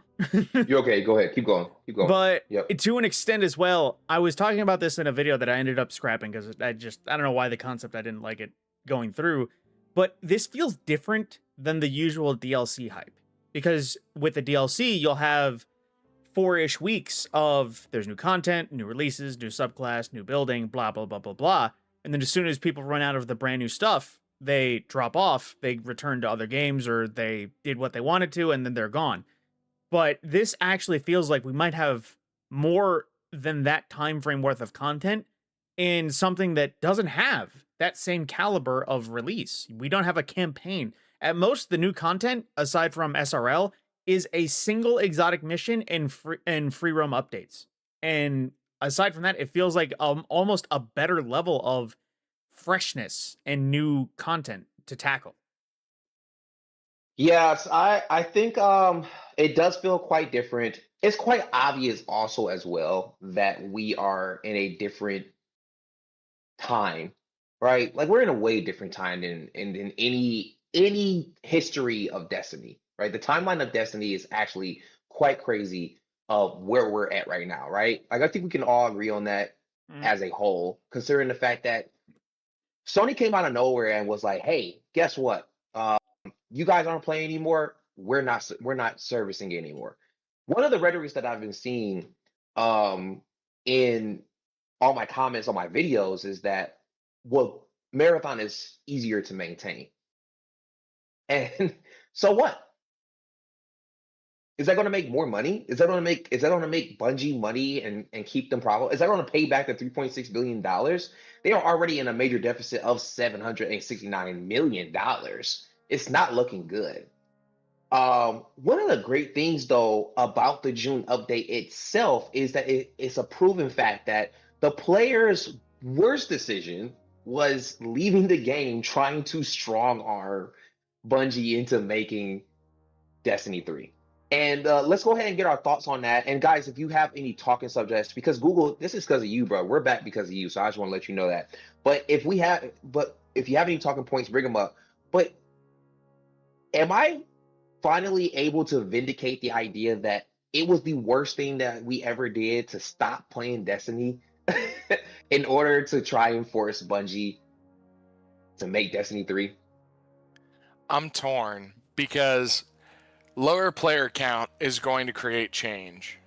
You're okay. Go ahead. Keep going. Keep going. But Yep. to an extent as well, I was talking about this in a video that I ended up scrapping because I don't know why the concept, I didn't like it going through. But this feels different than the usual DLC hype. Because with the DLC, you'll have 4-ish weeks of there's new content, new releases, new subclass, new building, blah, blah, blah, blah, blah. And then as soon as people run out of the brand new stuff, they drop off, they return to other games, or they did what they wanted to, and then they're gone. But this actually feels like we might have more than that time frame worth of content in something that doesn't have that same caliber of release. We don't have a campaign. At most, the new content, aside from SRL, is a single exotic mission and free roam updates. And aside from that, it feels like almost a better level of freshness and new content to tackle. Yes, I think it does feel quite different. It's quite obvious also as well that we are in a different time, right? Like we're in a way different time than in any history of Destiny, right? The timeline of Destiny is actually quite crazy of where we're at right now, right? Like I think we can all agree on that Mm. as a whole, considering the fact that Sony came out of nowhere and was like, "Hey, guess what? You guys aren't playing anymore. We're not servicing it anymore." One of the rhetorics that I've been seeing in all my comments on my videos is that, well, marathon is easier to maintain. And so what? Is that going to make more money? Is that going to make Bungie money and keep them profitable? Is that going to pay back the $3.6 billion? They are already in a major deficit of $769 million. It's not looking good. One of the great things though about the June update itself is that it's a proven fact that the players' worst decision was leaving the game, trying to strong arm Bungie into making Destiny 3. And let's go ahead and get our thoughts on that. And guys, if you have any talking subjects, because Google, this is because of you, bro. We're back because of you. So I just want to let you know that. But if you have any talking points, bring them up. But am I finally able to vindicate the idea that it was the worst thing that we ever did to stop playing Destiny in order to try and force Bungie to make Destiny 3? I'm torn because lower player count is going to create change.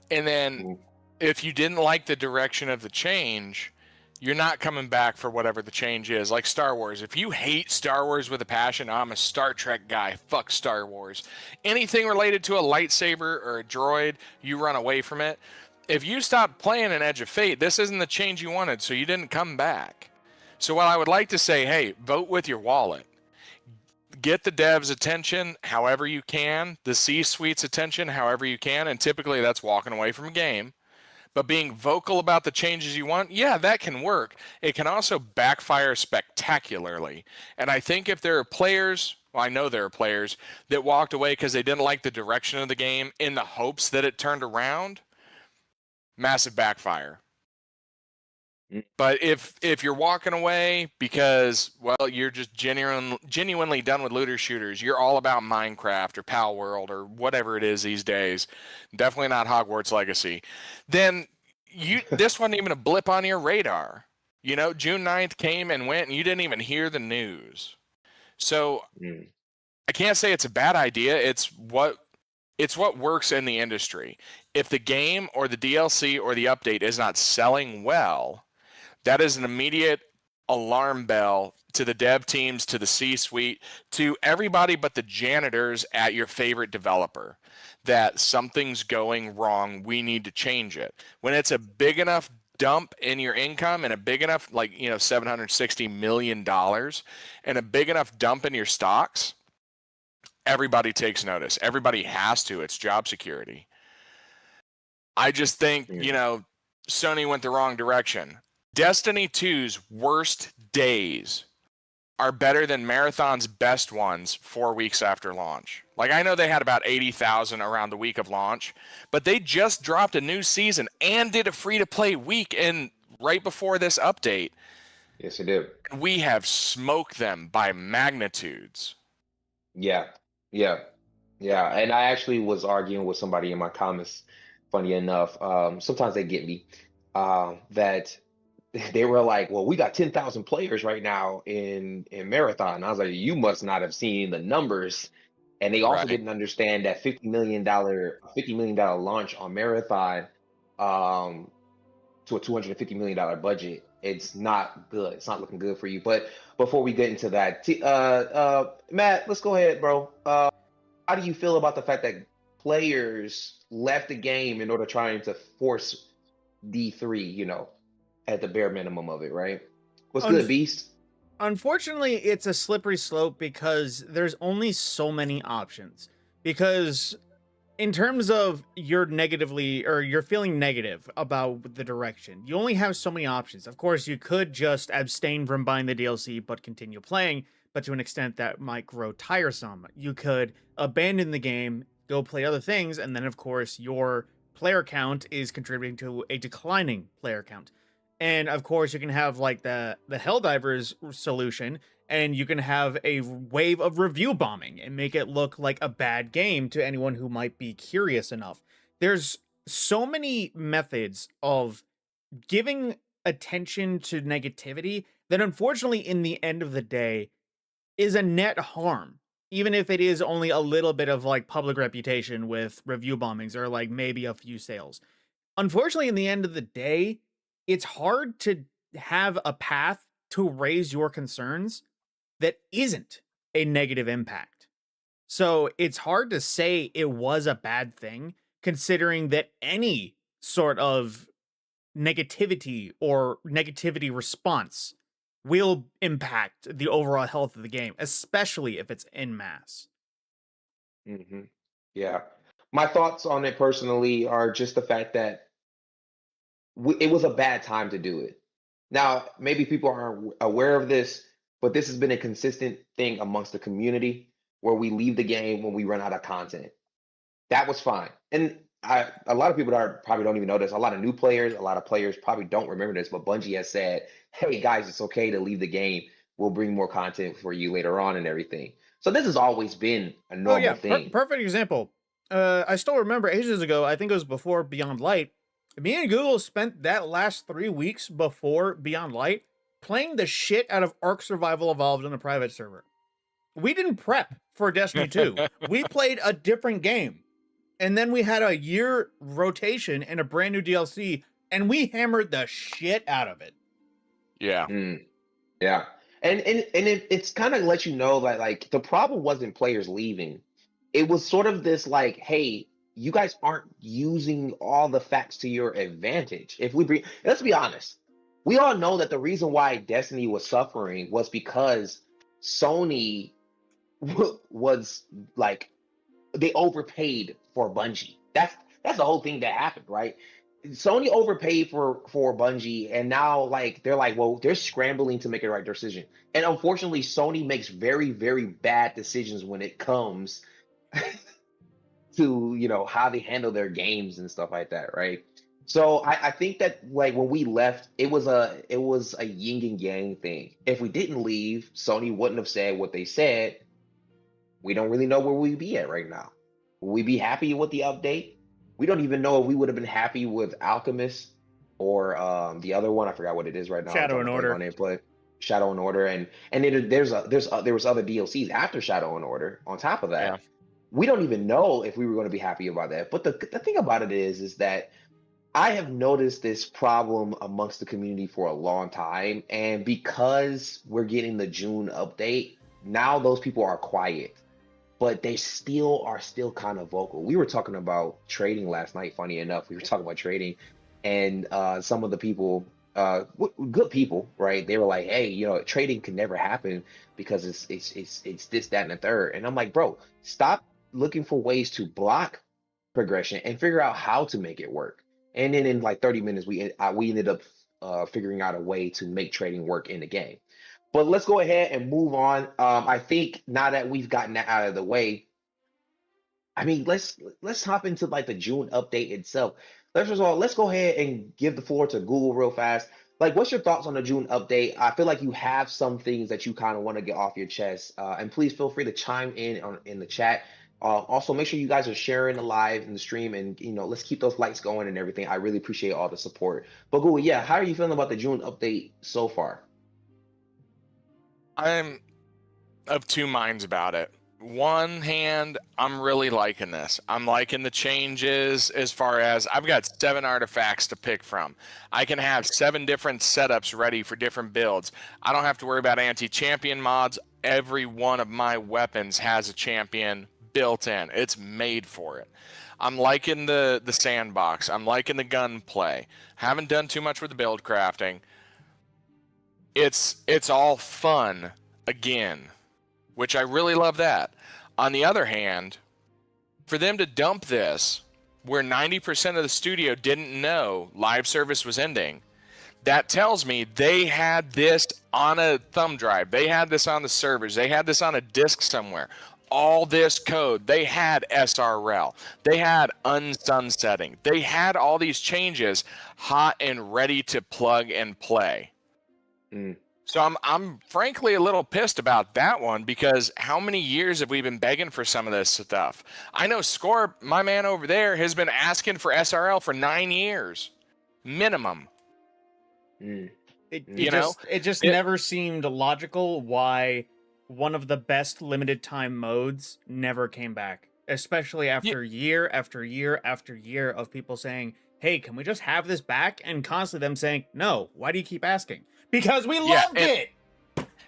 And then Mhm. if you didn't like the direction of the change, you're not coming back for whatever the change is. Like Star Wars. If you hate Star Wars with a passion, I'm a Star Trek guy. Fuck Star Wars. Anything related to a lightsaber or a droid, you run away from it. If you stop playing an Edge of Fate, this isn't the change you wanted, so you didn't come back. So while I would like to say, hey, vote with your wallet, get the devs' attention however you can, the C-suite's attention however you can, and typically that's walking away from a game. But being vocal about the changes you want, yeah, that can work. It can also backfire spectacularly. And I think if there are players, well, I know there are players that walked away because they didn't like the direction of the game in the hopes that it turned around, massive backfire. Mm. But if you're walking away because, well, you're just genuinely done with looter shooters, you're all about Minecraft or Pal World or whatever it is these days, definitely not Hogwarts Legacy, then this wasn't even a blip on your radar. You know, June 9th came and went and you didn't even hear the news. So Mm. I can't say it's a bad idea. It's what works in the industry. If the game or the DLC or the update is not selling well, that is an immediate alarm bell to the dev teams, to the C-suite, to everybody but the janitors at your favorite developer, that something's going wrong. We need to change it. When it's a big enough dump in your income and a big enough, like, $760 million and a big enough dump in your stocks, everybody takes notice. Everybody has to. It's job security. I just think, Mm. Sony went the wrong direction. Destiny 2's worst days are better than Marathon's best ones 4 weeks after launch. Like, I know they had about 80,000 around the week of launch, but they just dropped a new season and did a free-to-play week right before this update. Yes, it did. We have smoked them by magnitudes. Yeah, yeah, yeah. And I actually was arguing with somebody in my comments. Funny enough, sometimes they get me. That they were like, "Well, we got 10,000 players right now in Marathon." And I was like, "You must not have seen the numbers." And they also Right. didn't understand that $50 million launch on Marathon, um, to a $250 million budget. It's not good. It's not looking good for you. But before we get into that, Matt, let's go ahead, bro. How do you feel about the fact that players left the game in order trying to force D3, at the bare minimum of it, right? What's good, Unf- Beast? Unfortunately, it's a slippery slope because there's only so many options. Because in terms of you're feeling negative about the direction, you only have so many options. Of course, you could just abstain from buying the DLC but continue playing, but to an extent that might grow tiresome. You could abandon the game, go play other things, and then of course your player count is contributing to a declining player count. And of course, you can have like the Helldivers solution, and you can have a wave of review bombing and make it look like a bad game to anyone who might be curious enough. There's so many methods of giving attention to negativity that unfortunately in the end of the day is a net harm, even if it is only a little bit of like public reputation with review bombings or like maybe a few sales. Unfortunately, in the end of the day, it's hard to have a path to raise your concerns that isn't a negative impact. So it's hard to say it was a bad thing, considering that any sort of negativity or negativity response will impact the overall health of the game, especially if it's en masse. Hmm. Yeah. My thoughts on it personally are just the fact that it was a bad time to do it. Now, maybe people aren't aware of this, but this has been a consistent thing amongst the community where we leave the game when we run out of content. That was fine. And a lot of people probably don't even know this. A lot of new players, a lot of players probably don't remember this, but Bungie has said, hey guys, it's okay to leave the game. We'll bring more content for you later on and everything. So this has always been a Oh normal yeah, thing. perfect example. I still remember ages ago. I think it was before Beyond Light. Me and Google spent that last 3 weeks before Beyond Light playing the shit out of Ark Survival Evolved on a private server. We didn't prep for Destiny 2. We played a different game. And then we had a year rotation and a brand new DLC, and we hammered the shit out of it. Yeah. Yeah. It's kind of let you know that like the problem wasn't players leaving. It was sort of this like, hey, you guys aren't using all the facts to your advantage. If we bring, let's be honest, we all know that the reason why Destiny was suffering was because Sony was like they overpaid for Bungie. That's the whole thing that happened, right? Sony overpaid for Bungie, and now like they're like, well, they're scrambling to make the right decision. And unfortunately, Sony makes very, very bad decisions when it comes to how they handle their games and stuff like that, right? So I think that like when we left, it was a yin and yang thing. If we didn't leave, Sony wouldn't have said what they said. We don't really know where we'd be at right now. Will we be happy with the update? We don't even know if we would have been happy with Alchemist or the other one. I forgot what it is right now. I'm Shadow drawing and a blank Order. on it, but Shadow and Order, and there was other DLCs after Shadow and Order. On top of Yeah. that, we don't even know if we were going to be happy about that. But the thing about it is that I have noticed this problem amongst the community for a long time, and because we're getting the June update, now those people are quiet, but they still kind of vocal. We were talking about trading last night. Funny enough, we were talking about trading, and some of the people, good people, right? They were like, "Hey, trading can never happen because it's this, that, and the third." And I'm like, "Bro, stop looking for ways to block progression and figure out how to make it work." And then in like 30 minutes, we ended up figuring out a way to make trading work in the game. But let's go ahead and move on. I think now that we've gotten that out of the way, I mean, let's hop into like the June update itself. First of all, let's go ahead and give the floor to Google real fast. Like, what's your thoughts on the June update? I feel like you have some things that you kind of want to get off your chest, and please feel free to chime in the chat. Also, make sure you guys are sharing the live and the stream, and let's keep those likes going and everything. I really appreciate all the support. But Google, yeah, how are you feeling about the June update so far? I'm of two minds about it. One hand, I'm really liking this. I'm liking the changes as far as I've got 7 artifacts to pick from. I can have 7 different setups ready for different builds. I don't have to worry about anti-champion mods. Every one of my weapons has a champion built in. It's made for it. I'm liking the sandbox. I'm liking the gunplay. Haven't done too much with the build crafting. It's all fun again, which I really love that. On the other hand, for them to dump this where 90% of the studio didn't know live service was ending, that tells me they had this on a thumb drive. They had this on the servers. They had this on a disk somewhere. All this code. They had SRL. They had unsunsetting. They had all these changes hot and ready to plug and play. Mm. So I'm frankly a little pissed about that one because how many years have we been begging for some of this stuff? I know Score, my man over there, has been asking for SRL for 9 years minimum. Mm. It just never seemed logical why one of the best limited time modes never came back, especially after year after year after year of people saying, "Hey, can we just have this back?" and constantly them saying, "No, why do you keep asking?" Because we loved it.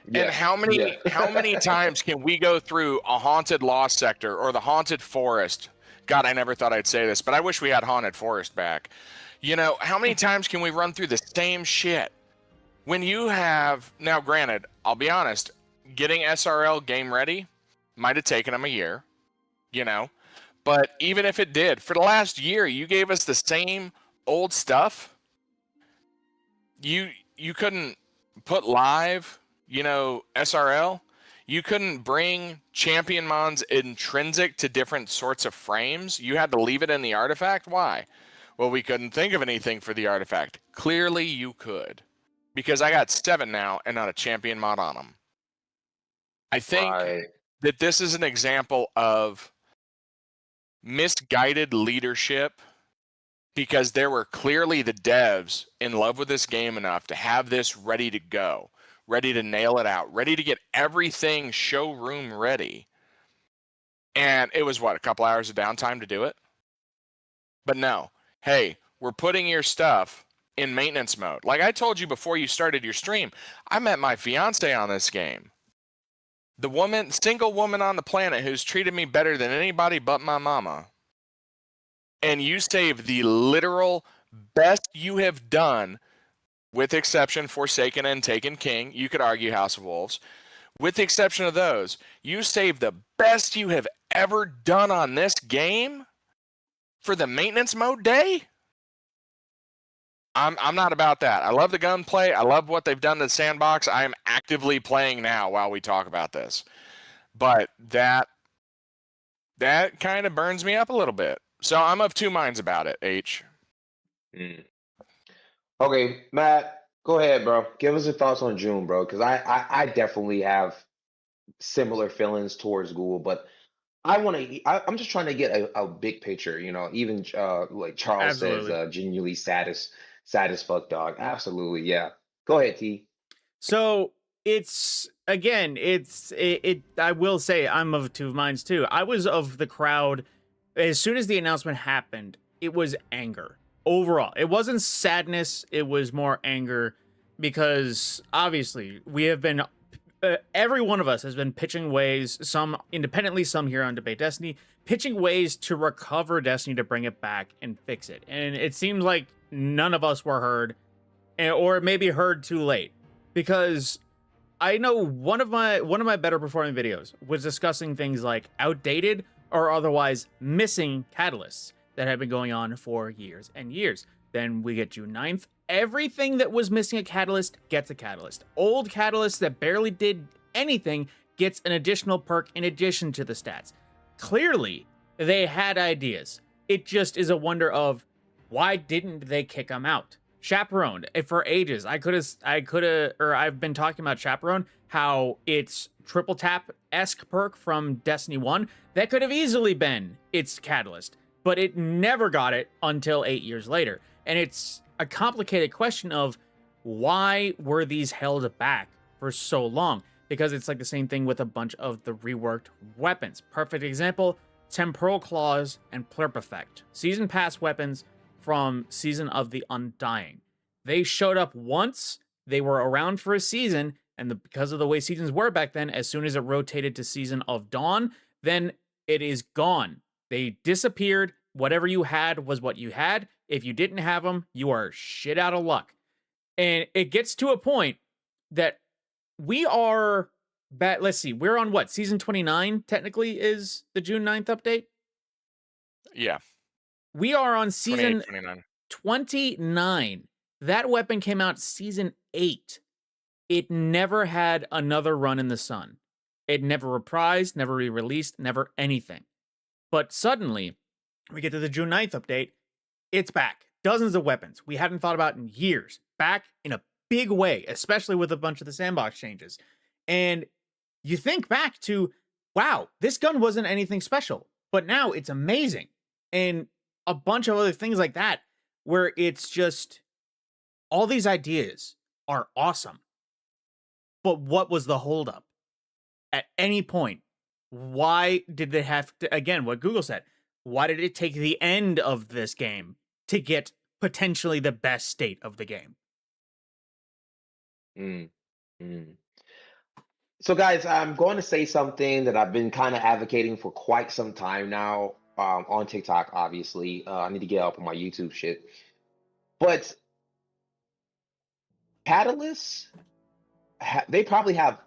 And Yeah, how yeah. many times can we go through a haunted lost sector or the haunted forest? God, I never thought I'd say this, but I wish we had haunted forest back. You know, how many times can we run through the same shit? When you have, now granted, I'll be honest, getting SRL game ready might have taken them a year, you know, but even if it did, for the last year, you gave us the same old stuff. You couldn't put live, you know, SRL. You couldn't bring champion mons intrinsic to different sorts of frames. You had to leave it in the artifact. Why? Well, we couldn't think of anything for the artifact. Clearly, you could, because I got 7 now and not a champion mod on them. I think Right. that this is an example of misguided leadership, because there were clearly the devs in love with this game enough to have this ready to go, ready to nail it out, ready to get everything showroom ready. And it was what, a couple hours of downtime to do it? But no, hey, we're putting your stuff in maintenance mode. Like I told you before you started your stream, I met my fiance on this game. The woman, single woman on the planet who's treated me better than anybody but my mama. And you saved the literal best you have done, with exception Forsaken and Taken King. You could argue House of Wolves. With the exception of those, you saved the best you have ever done on this game for the maintenance mode day? I'm not about that. I love the gunplay. I love what they've done to the sandbox. I am actively playing now while we talk about this. But that kind of burns me up a little bit. So I'm of two minds about it, H. Mm. Okay, Matt, go ahead, bro. Give us your thoughts on June, bro, because I definitely have similar feelings towards Google, but I'm just trying to get a big picture, you know, even like Charles says, Absolutely. genuinely sad as fuck, dog. Absolutely, yeah. Go ahead, T. So it's again, I will say I'm of two minds too. I was of the crowd as soon as the announcement happened. It was anger overall. It wasn't sadness. It was more anger because obviously we have been. Every one of us has been pitching ways, some independently, some here on Debate Destiny, pitching ways to recover Destiny, to bring it back and fix it. And it seems like none of us were heard, or maybe heard too late, because I know one of my better performing videos was discussing things like outdated or otherwise missing catalysts that have been going on for years and years. Then we get June 9th. Everything that was missing a catalyst gets a catalyst. Old catalysts that barely did anything gets an additional perk in addition to the stats. Clearly, they had ideas. It just is a wonder of why didn't they kick them out? Chaperone, for ages, I've been talking about Chaperone, how it's triple tap-esque perk from Destiny 1. That could have easily been its catalyst, but it never got it until 8 years later. And it's a complicated question of why were these held back for so long? Because it's like the same thing with a bunch of the reworked weapons. Perfect example, Temporal Claws and Plurp Effect. Season Pass weapons from Season of the Undying. They showed up once, they were around for a season, and because of the way seasons were back then, as soon as it rotated to Season of Dawn, then it is gone. They disappeared. Whatever you had was what you had. If you didn't have them, you are shit out of luck. And it gets to a point that we are let's see, we're on what? Season 29 technically is the June 9th update? Yeah. We are on season 29. 29. That weapon came out season 8. It never had another run in the sun. It never reprised, never re-released, never anything. But suddenly, we get to the June 9th update. It's back. Dozens of weapons we hadn't thought about in years. Back in a big way, especially with a bunch of the sandbox changes. And you think back to, wow, this gun wasn't anything special, but now it's amazing. And a bunch of other things like that, where it's just, all these ideas are awesome. But what was the holdup? At any point, why did they have to, again, what Google said, why did it take the end of this game to get potentially the best state of the game? Mm, mm. So, guys, I'm going to say something that I've been kind of advocating for quite some time now, on TikTok, obviously. I need to get up on my YouTube shit. But catalysts, they probably have.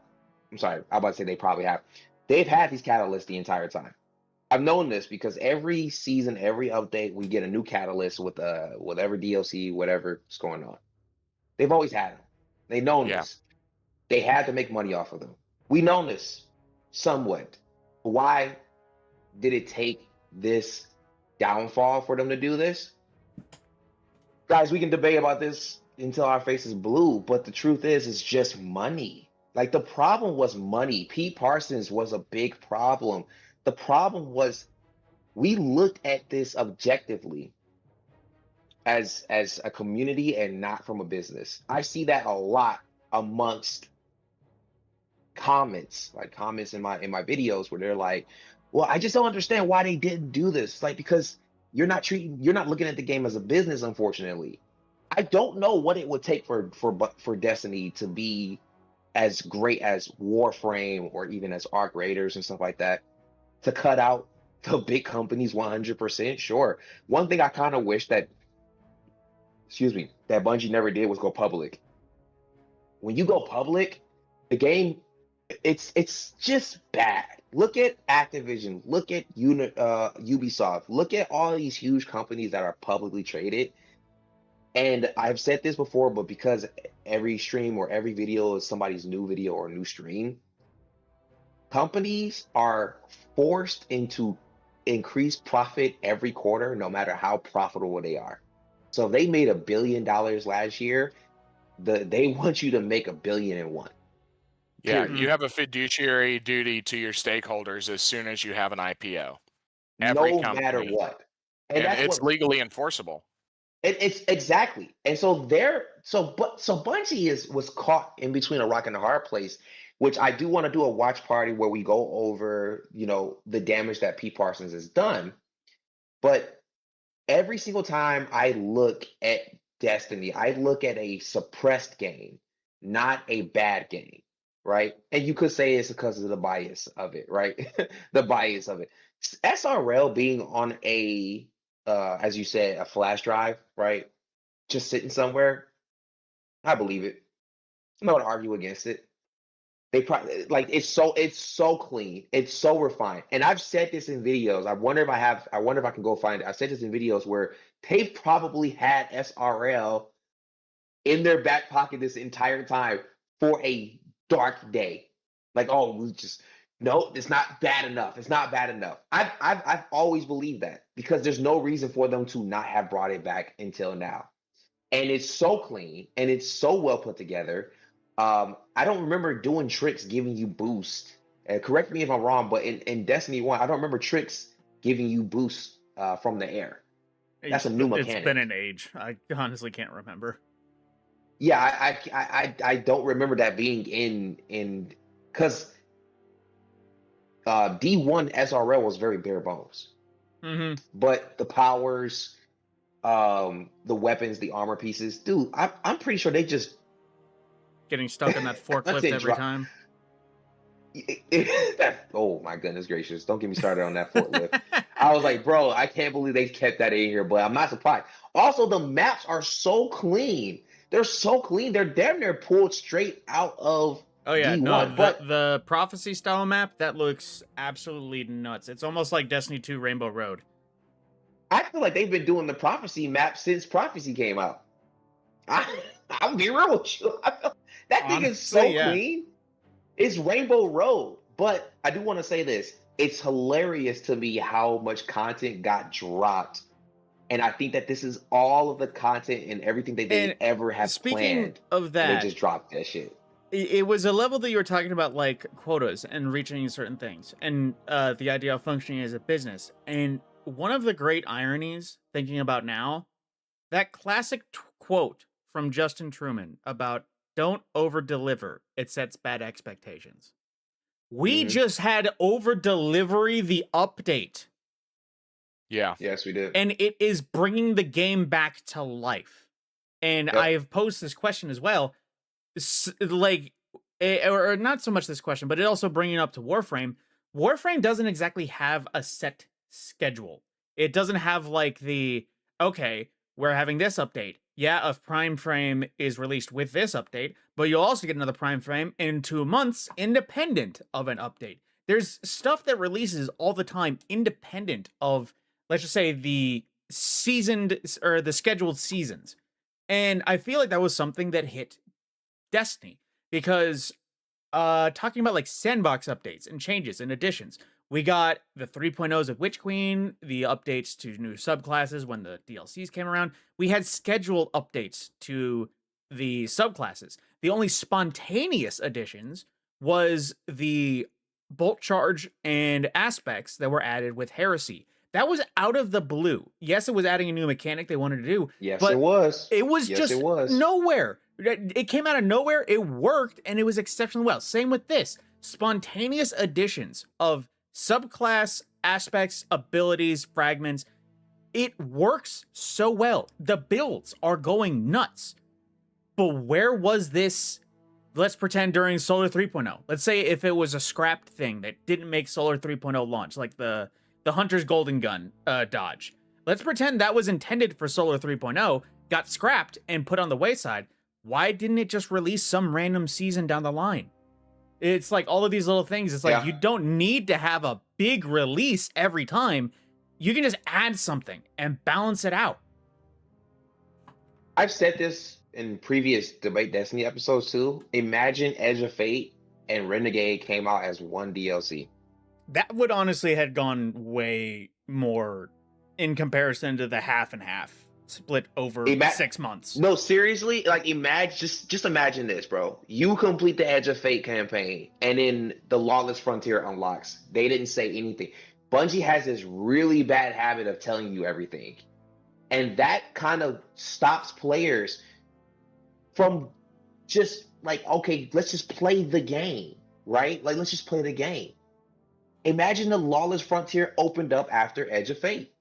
I'm sorry, I'm about to say they probably have. They've had these catalysts the entire time. I've known this because every season, every update, we get a new catalyst with whatever DLC, whatever's going on. They've always had them. They've known Yeah. this. They had to make money off of them. We know this somewhat. Why did it take this downfall for them to do this? Guys, we can debate about this until our face is blue, but the truth is, it's just money. Like the problem was money. Pete Parsons was a big problem. The problem was we looked at this objectively as a community and not from a business. I see that a lot amongst comments, like comments in my videos where they're like, "Well, I just don't understand why they didn't do this." Like because you're not looking at the game as a business, unfortunately. I don't know what it would take for Destiny to be as great as Warframe or even as Arc Raiders and stuff like that to cut out the big companies 100%. Sure. One thing I kind of wish that, excuse me, that Bungie never did was go public. When you go public, the game it's just bad. Look at Activision, look at Ubisoft, look at all these huge companies that are publicly traded. And I've said this before, but because every stream or every video is somebody's new video or new stream, companies are forced into increased profit every quarter, no matter how profitable they are. So if they made $1 billion last year, they want you to make $1,000,000,001. Yeah, Period. you have a fiduciary duty to your stakeholders as soon as you have an IPO. Every No matter company, what. And and that's it's what legally enforceable. it's exactly. And so Bungie was caught in between a rock and a hard place, which I do want to do a watch party where we go over, the damage that Pete Parsons has done. But every single time I look at Destiny, I look at a suppressed game, not a bad game, right? And you could say it's because of the bias of it, right? The bias of it. SRL being on as you said, a flash drive, right? Just sitting somewhere, I believe it. I'm not gonna argue against it. They probably like it's so clean, it's so refined. And I've said this in videos. I wonder if I can go find it. I've said this in videos where they've probably had SRL in their back pocket this entire time for a dark day. Like, oh, we just no, it's not bad enough. It's not bad enough. I've always believed that because there's no reason for them to not have brought it back until now. And it's so clean and it's so well put together. I don't remember doing tricks giving you boost. Correct me if I'm wrong, but in Destiny 1, I don't remember tricks giving you boost from the air. That's a new It's been an mechanic. age. I honestly can't remember. Yeah, I don't remember that being in because D1 SRL was very bare bones, Mm-hmm. but the powers, the weapons, the armor pieces, dude, I'm pretty sure they just Getting stuck on that forklift they every drop. time. Oh my goodness gracious! Don't get me started on that forklift. I was like, bro, I can't believe they kept that in here, but I'm not surprised. Also, the maps are so clean. They're so clean. They're damn near pulled straight out of Oh yeah, no, D1. the But the prophecy style map that looks absolutely nuts. It's almost like Destiny 2 Rainbow Road. I feel like they've been doing the prophecy map since prophecy came out. I'll be real with you. That thing is Honestly, so yeah. clean. It's Rainbow Road. But I do want to say this. It's hilarious to me how much content got dropped. And I think that this is all of the content and everything that they And ever have speaking planned. of And they that, just dropped that shit. it was a level that you were talking about, like quotas and reaching certain things, and the idea of functioning as a business. And one of the great ironies, thinking about now, that classic quote from Justin Truman about "Don't over deliver; it sets bad expectations." We Hmm. just had over delivery the update, Yeah. Yes, we did. and it is bringing the game back to life. And I Yep. have posed this question as well. Like, or not so much this question, but it also bringing it up to Warframe. Warframe doesn't exactly have a set schedule. It doesn't have like okay, we're having this update. Yeah, a Prime Frame is released with this update, but you'll also get another Prime Frame in 2 months independent of an update. There's stuff that releases all the time independent of, let's just say, the seasoned or the scheduled seasons. And I feel like that was something that hit Destiny because talking about like sandbox updates and changes and additions, we got the 3.0s of Witch Queen, the updates to new subclasses when the DLCs came around. We had scheduled updates to the subclasses. The only spontaneous additions was the bolt charge and aspects that were added with Heresy. That was out of the blue. Yes, it was adding a new mechanic they wanted to do. Yes, but it was. It was Yes, just it was. nowhere. It came out of nowhere. It worked, and it was exceptionally well. Same with this. Spontaneous additions of subclass aspects, abilities, fragments. It works so well. The builds are going nuts. But where was this? Let's pretend during Solar 3.0. Let's say if it was a scrapped thing that didn't make Solar 3.0 launch, like the Hunter's Golden Gun dodge. Let's pretend that was intended for Solar 3.0, got scrapped and put on the wayside. Why didn't it just release some random season down the line? It's like all of these little things. It's like you don't need to have a big release every time. You can just add something and balance it out. I've said this in previous Debate Destiny episodes too. Imagine Edge of Fate and Renegade came out as one DLC. That would honestly have gone way more in comparison to the half and half split over 6 months. No, seriously, like imagine just imagine this, bro. You complete the Edge of Fate campaign, and then the Lawless Frontier unlocks. They didn't say anything. Bungie has this really bad habit of telling you everything, and that kind of stops players from just like, okay, let's just play the game, right? Like, let's just play the game. Imagine the Lawless Frontier opened up after Edge of Fate.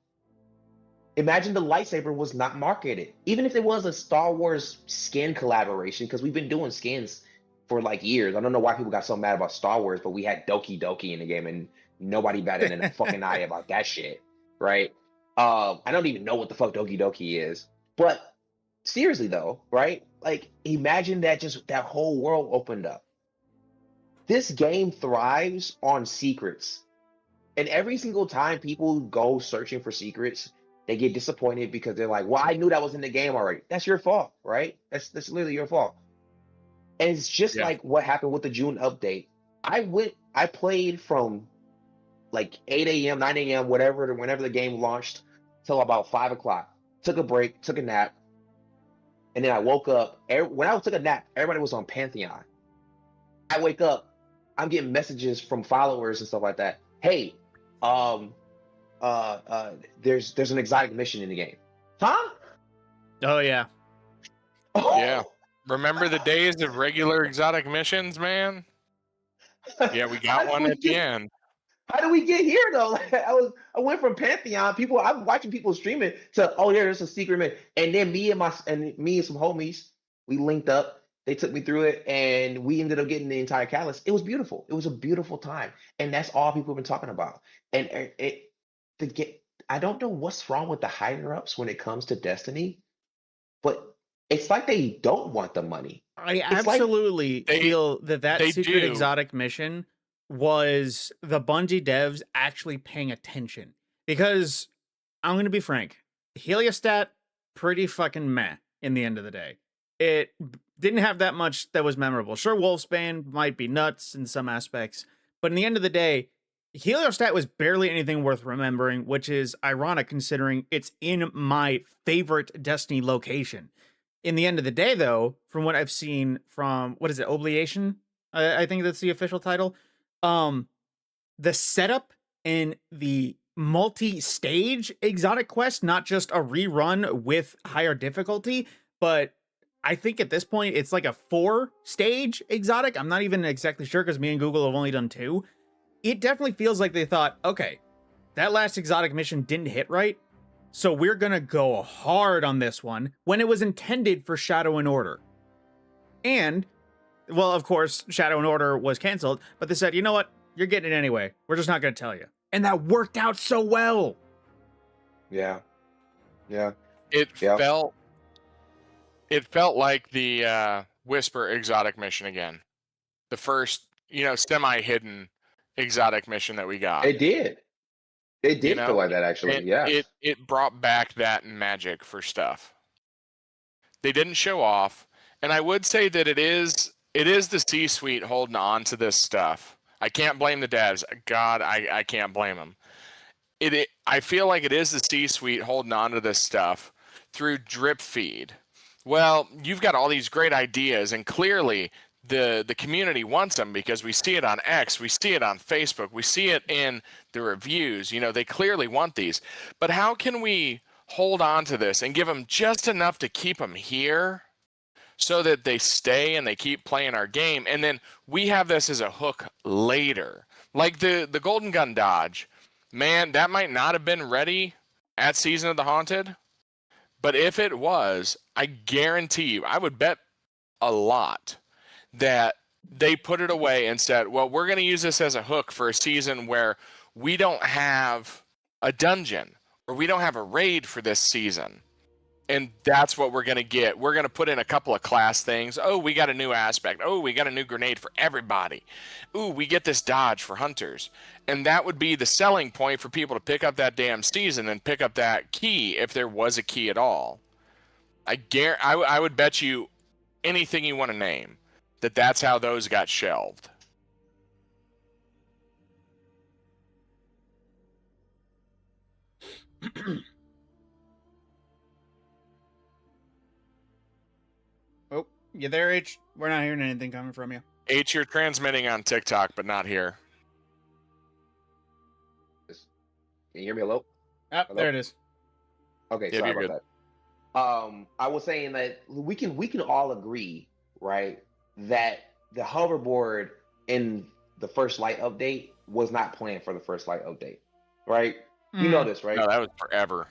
Imagine the lightsaber was not marketed. Even if it was a Star Wars skin collaboration, because we've been doing skins for like years. I don't know why people got so mad about Star Wars, but we had Doki Doki in the game and nobody batted in a fucking eye about that shit, right? I don't even know what the fuck Doki Doki is. But seriously though, right? Like imagine that just that whole world opened up. This game thrives on secrets. And every single time people go searching for secrets, they get disappointed because they're like, well, I knew that was in the game already. That's your fault, right? That's literally your fault. And it's just like what happened with the June update. I played from like 8 a.m., 9 a.m., whatever, whenever the game launched, till about 5 o'clock. Took a break, took a nap, and then I woke up. When I took a nap, everybody was on Pantheon. I wake up, I'm getting messages from followers and stuff like that. Hey, there's an exotic mission in the game. Huh? Oh yeah. Oh. Yeah. Remember the days of regular exotic missions, man? Yeah, we got one at the end. How did we get here though? Like, I went from Pantheon, I'm watching people streaming to there's a secret mission. And then me and some homies, we linked up. They took me through it and we ended up getting the entire catalyst. It was beautiful. It was a beautiful time. And that's all people have been talking about. And I don't know what's wrong with the higher ups when it comes to Destiny, but it's like they don't want the money. I absolutely feel that secret exotic mission was the Bungie devs actually paying attention. Because I'm going to be frank, Heliostat, pretty fucking meh in the end of the day. It didn't have that much that was memorable. Sure, Wolfsbane might be nuts in some aspects, but in the end of the day, Heliostat was barely anything worth remembering, which is ironic considering it's in my favorite Destiny location. In the end of the day, though, from what I've seen from, what is it, Obliation? I think that's the official title. The setup and the multi-stage exotic quest, not just a rerun with higher difficulty, but I think at this point it's like a 4-stage exotic. I'm not even exactly sure because me and Google have only done 2. It definitely feels like they thought, okay, that last exotic mission didn't hit right, so we're gonna go hard on this one when it was intended for Shadow and Order. And Well, of course, Shadow and Order was canceled, but they said, you know what? You're getting it anyway. We're just not going to tell you. And that worked out so well. Yeah. Yeah. It Yeah. felt like the Whisper exotic mission again. The first, semi-hidden exotic mission that we got. It did. It You did feel know, like that, actually. Yes. it brought back that magic for stuff. They didn't show off, and I would say that it is the C-suite holding on to this stuff. I can't blame the devs. God, I can't blame them. I feel like it is the C-suite holding on to this stuff through drip feed. Well, you've got all these great ideas, and clearly the community wants them because we see it on X, we see it on Facebook, we see it in the reviews. They clearly want these. But how can we hold on to this and give them just enough to keep them here so that they stay and they keep playing our game, and then we have this as a hook later? Like the Golden Gun dodge. Man, that might not have been ready at Season of the Haunted, but if it was, I guarantee you, I would bet a lot that they put it away and said, well, we're going to use this as a hook for a season where we don't have a dungeon or we don't have a raid for this season. And that's what we're going to get. We're going to put in a couple of class things. Oh, we got a new aspect. Oh, we got a new grenade for everybody. Ooh, we get this dodge for hunters. And that would be the selling point for people to pick up that damn season and pick up that key if there was a key at all. I would bet you anything you want to name that's how those got shelved. Oh, you there, H? We're not hearing anything coming from you. H, you're transmitting on TikTok, but not here. Can you hear me? Hello? Ah, there it is. Okay, Yeah, sorry you're about that. I was saying that we can all agree, right, that the hoverboard in the First Light update was not planned for the First Light update, right? You know this, right? No, that was forever.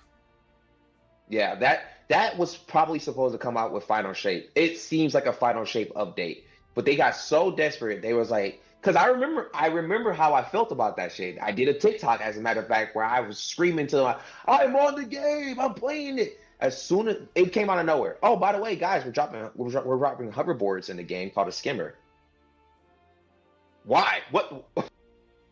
Yeah, that was probably supposed to come out with Final Shape. It seems like a Final Shape update, but they got so desperate. They was like, because I remember how I felt about that shit. I did a TikTok, as a matter of fact, where I was screaming to them, "I'm on the game. I'm playing it." As soon as it came out of nowhere. Oh, by the way, guys, we're dropping hoverboards in the game called a skimmer. Why? What?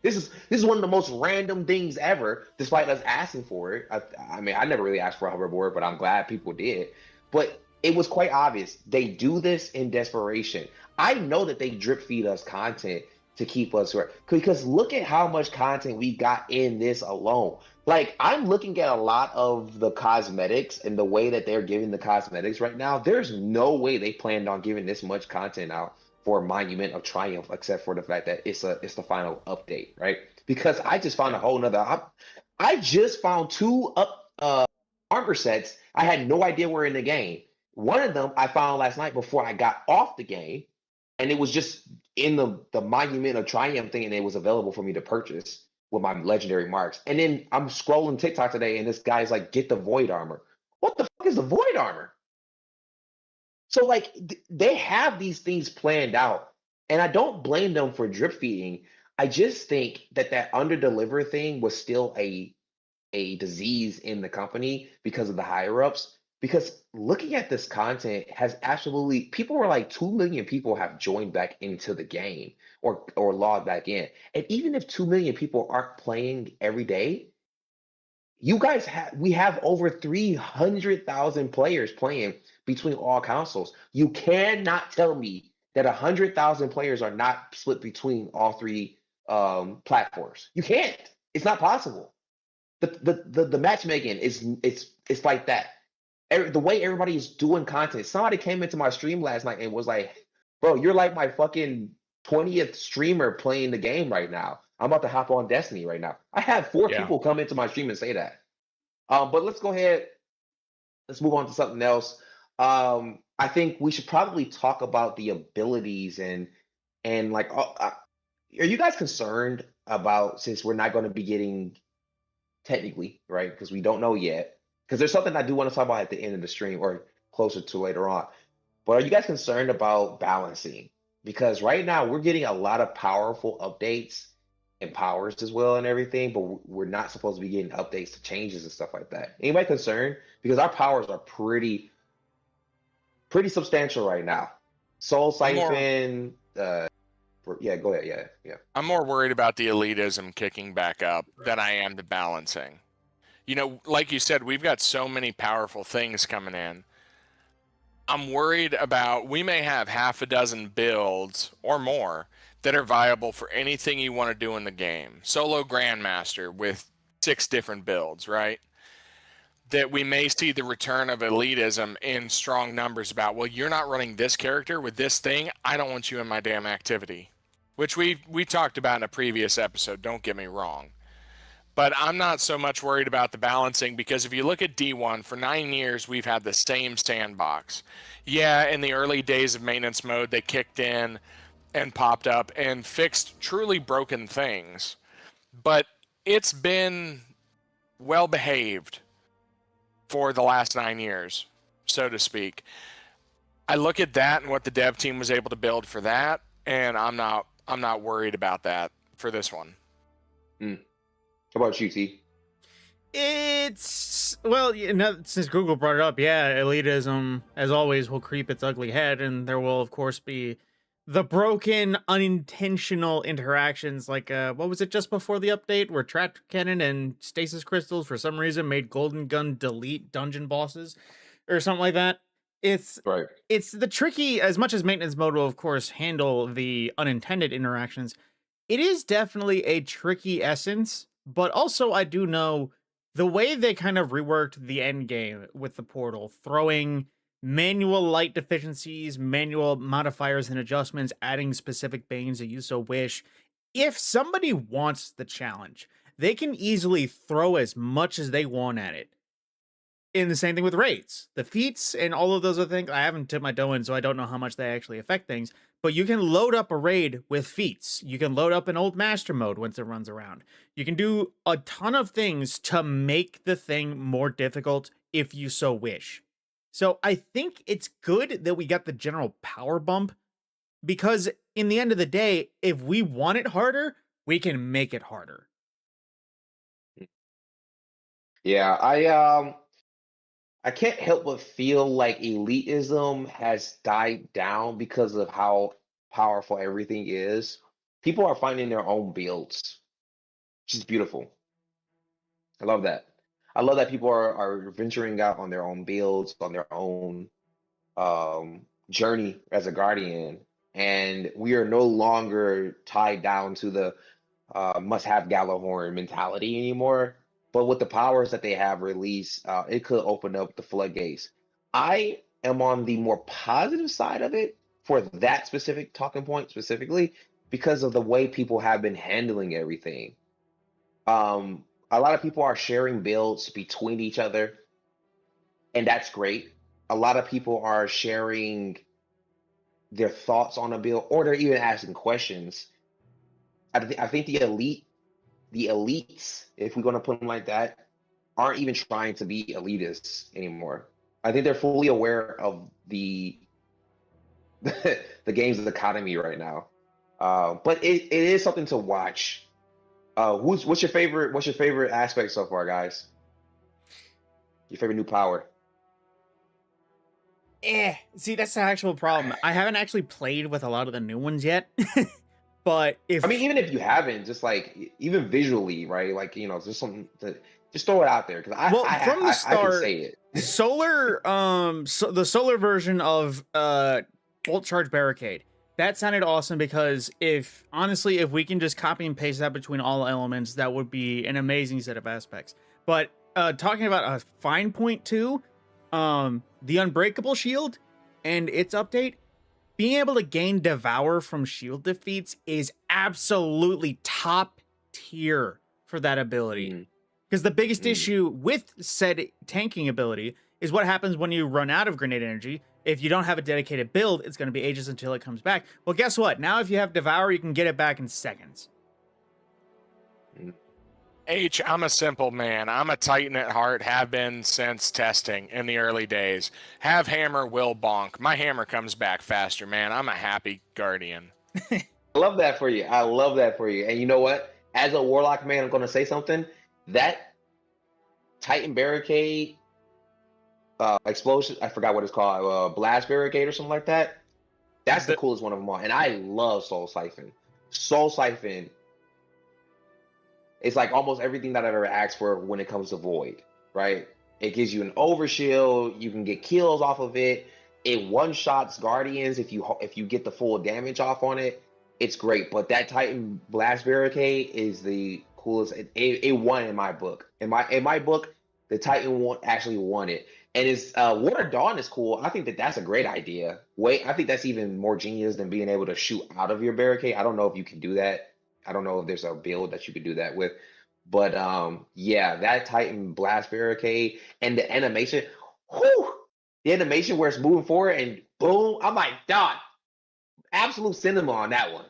This is one of the most random things ever, despite us asking for it. I mean, I never really asked for a hoverboard, but I'm glad people did. But it was quite obvious. They do this in desperation. I know that they drip feed us content to keep us here. Because look at how much content we got in this alone. Like, I'm looking at a lot of the cosmetics and the way that they're giving the cosmetics right now. There's no way they planned on giving this much content out for Monument of Triumph, except for the fact that it's the final update, right? Because I just found a whole nother. I just found two armor sets. I had no idea were in the game. One of them I found last night before I got off the game, and it was just in the Monument of Triumph thing, and it was available for me to purchase with my legendary marks. And then I'm scrolling TikTok today, and this guy's like, "Get the Void armor." What the fuck is the Void armor? So like they have these things planned out, and I don't blame them for drip feeding. I just think that under deliver thing was still a disease in the company because of the higher ups. Because looking at this content has absolutely people were like 2 million people have joined back into the game or logged back in, and even if 2 million people aren't playing every day, we have over 300,000 players playing between all consoles. You cannot tell me that 100,000 players are not split between all three platforms. You can't. It's not possible. The matchmaking it's like that. The way everybody is doing content. Somebody came into my stream last night and was like, "Bro, you're like my fucking 20th streamer playing the game right now. I'm about to hop on Destiny right now." I had four people come into my stream and say that. But let's go ahead. Let's move on to something else. I think we should probably talk about the abilities and like, are you guys concerned about, since we're not going to be getting technically, right? Because we don't know yet. Because there's something I do want to talk about at the end of the stream or closer to later on. But are you guys concerned about balancing? because right now we're getting a lot of powerful updates and powers as well and everything, but we're not supposed to be getting updates to changes and stuff like that. Anybody concerned? Because our powers are pretty substantial right now. Soul I'm more Siphon, yeah, go ahead, yeah. I'm more worried about the elitism kicking back up than I am the balancing. You know, like you said, we've got so many powerful things coming in. I'm worried about we may have half a dozen builds or more that are viable for anything you want to do in the game. Solo Grandmaster with 6 different builds, right? That we may see the return of elitism in strong numbers about, well, you're not running this character with this thing. I don't want you in my damn activity. Which we talked about in a previous episode, don't get me wrong. But I'm not so much worried about the balancing because if you look at D1, for 9 years, we've had the same sandbox. Yeah, in the early days of maintenance mode, they kicked in and popped up and fixed truly broken things. But it's been well behaved for the last 9 years, so to speak. I look at that and what the dev team was able to build for that, and I'm not worried about that for this one. How about you, T? It's, well, you know, since Google brought it up, yeah, elitism, as always, will creep its ugly head, and there will, of course, be the broken, unintentional interactions. Like, what was it just before the update where Trap Cannon and Stasis Crystals, for some reason, made Golden Gun delete dungeon bosses or something like that? Right. It's the tricky, as much as maintenance mode will, of course, handle the unintended interactions, it is definitely a tricky essence, but also I do know the way they kind of reworked the end game with the portal, throwing manual light deficiencies, manual modifiers and adjustments, adding specific banes that you so wish. If somebody wants the challenge, they can easily throw as much as they want at it. In the same thing with raids, the feats and all of those other things. I haven't tipped my toe in, so I don't know how much they actually affect things. But you can load up a raid with feats. You can load up an old master mode once it runs around. You can do a ton of things to make the thing more difficult if you so wish. So I think it's good that we got the general power bump, because in the end of the day, if we want it harder, we can make it harder. Yeah, I can't help but feel like elitism has died down because of how powerful everything is. People are finding their own builds, which is beautiful. I love that. I love that people are venturing out on their own builds, on their own journey as a guardian, and we are no longer tied down to the must-have Gallahorn mentality anymore. But with the powers that they have released, it could open up the floodgates. I am on the more positive side of it for that specific talking point specifically because of the way people have been handling everything. A lot of people are sharing builds between each other, and that's great. A lot of people are sharing their thoughts on a build, or they're even asking questions. I think the elites, if we're going to put them like that, aren't even trying to be elitists anymore. I think they're fully aware of the the game's economy right now. But it is something to watch. What's your favorite aspect so far, guys? Your favorite new power? See, that's the actual problem. I haven't actually played with a lot of the new ones yet. But if I mean, even if you haven't, just like even visually, right? Like just something to just throw it out there because well, from the I can start, say it. the solar version of Bolt Charge Barricade, that sounded awesome, because if we can just copy and paste that between all elements, that would be an amazing set of aspects. But talking about a fine point too, the Unbreakable Shield and its update, being able to gain Devour from shield defeats is absolutely top tier for that ability. Because the biggest issue with said tanking ability is what happens when you run out of grenade energy. If you don't have a dedicated build, it's going to be ages until it comes back. Well, guess what? Now if you have Devour, you can get it back in seconds. I'm a simple man. I'm a Titan at heart, have been since testing in the early days. Have hammer, will bonk. My hammer comes back faster, man. I'm a happy guardian. I love that for you. I love that for you. And you know what? As a warlock man, I'm going to say something. That Titan barricade explosion, I forgot what it's called, blast barricade or something like that. That's the coolest one of them all. And I love Soul Siphon. Soul Siphon is like almost everything that I've ever asked for when it comes to Void, right? It gives you an overshield. You can get kills off of it. It one-shots Guardians if you get the full damage off on it. It's great. But that Titan Blast Barricade is the coolest. It won in my book. In my book, the Titan actually won it. And it's Water Dawn is cool. I think that's a great idea. I think that's even more genius than being able to shoot out of your barricade. I don't know if you can do that. I don't know if there's a build that you could do that with. But yeah, that Titan Blast Barricade and the animation, whew, the animation where it's moving forward and boom, I'm like, God, absolute cinema on that one.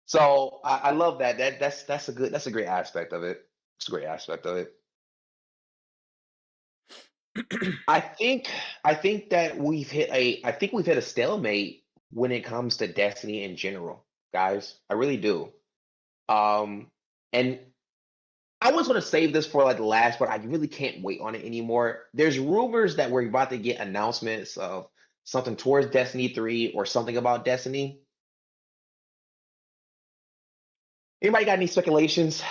So I love that. That's a great aspect of it. It's a great aspect of it. I think that we've hit a stalemate when it comes to Destiny in general, guys. I really do. And I was going to save this for like the last, but I really can't wait on it anymore. There's rumors that we're about to get announcements of something towards Destiny 3 or something about Destiny. Anybody got any speculations?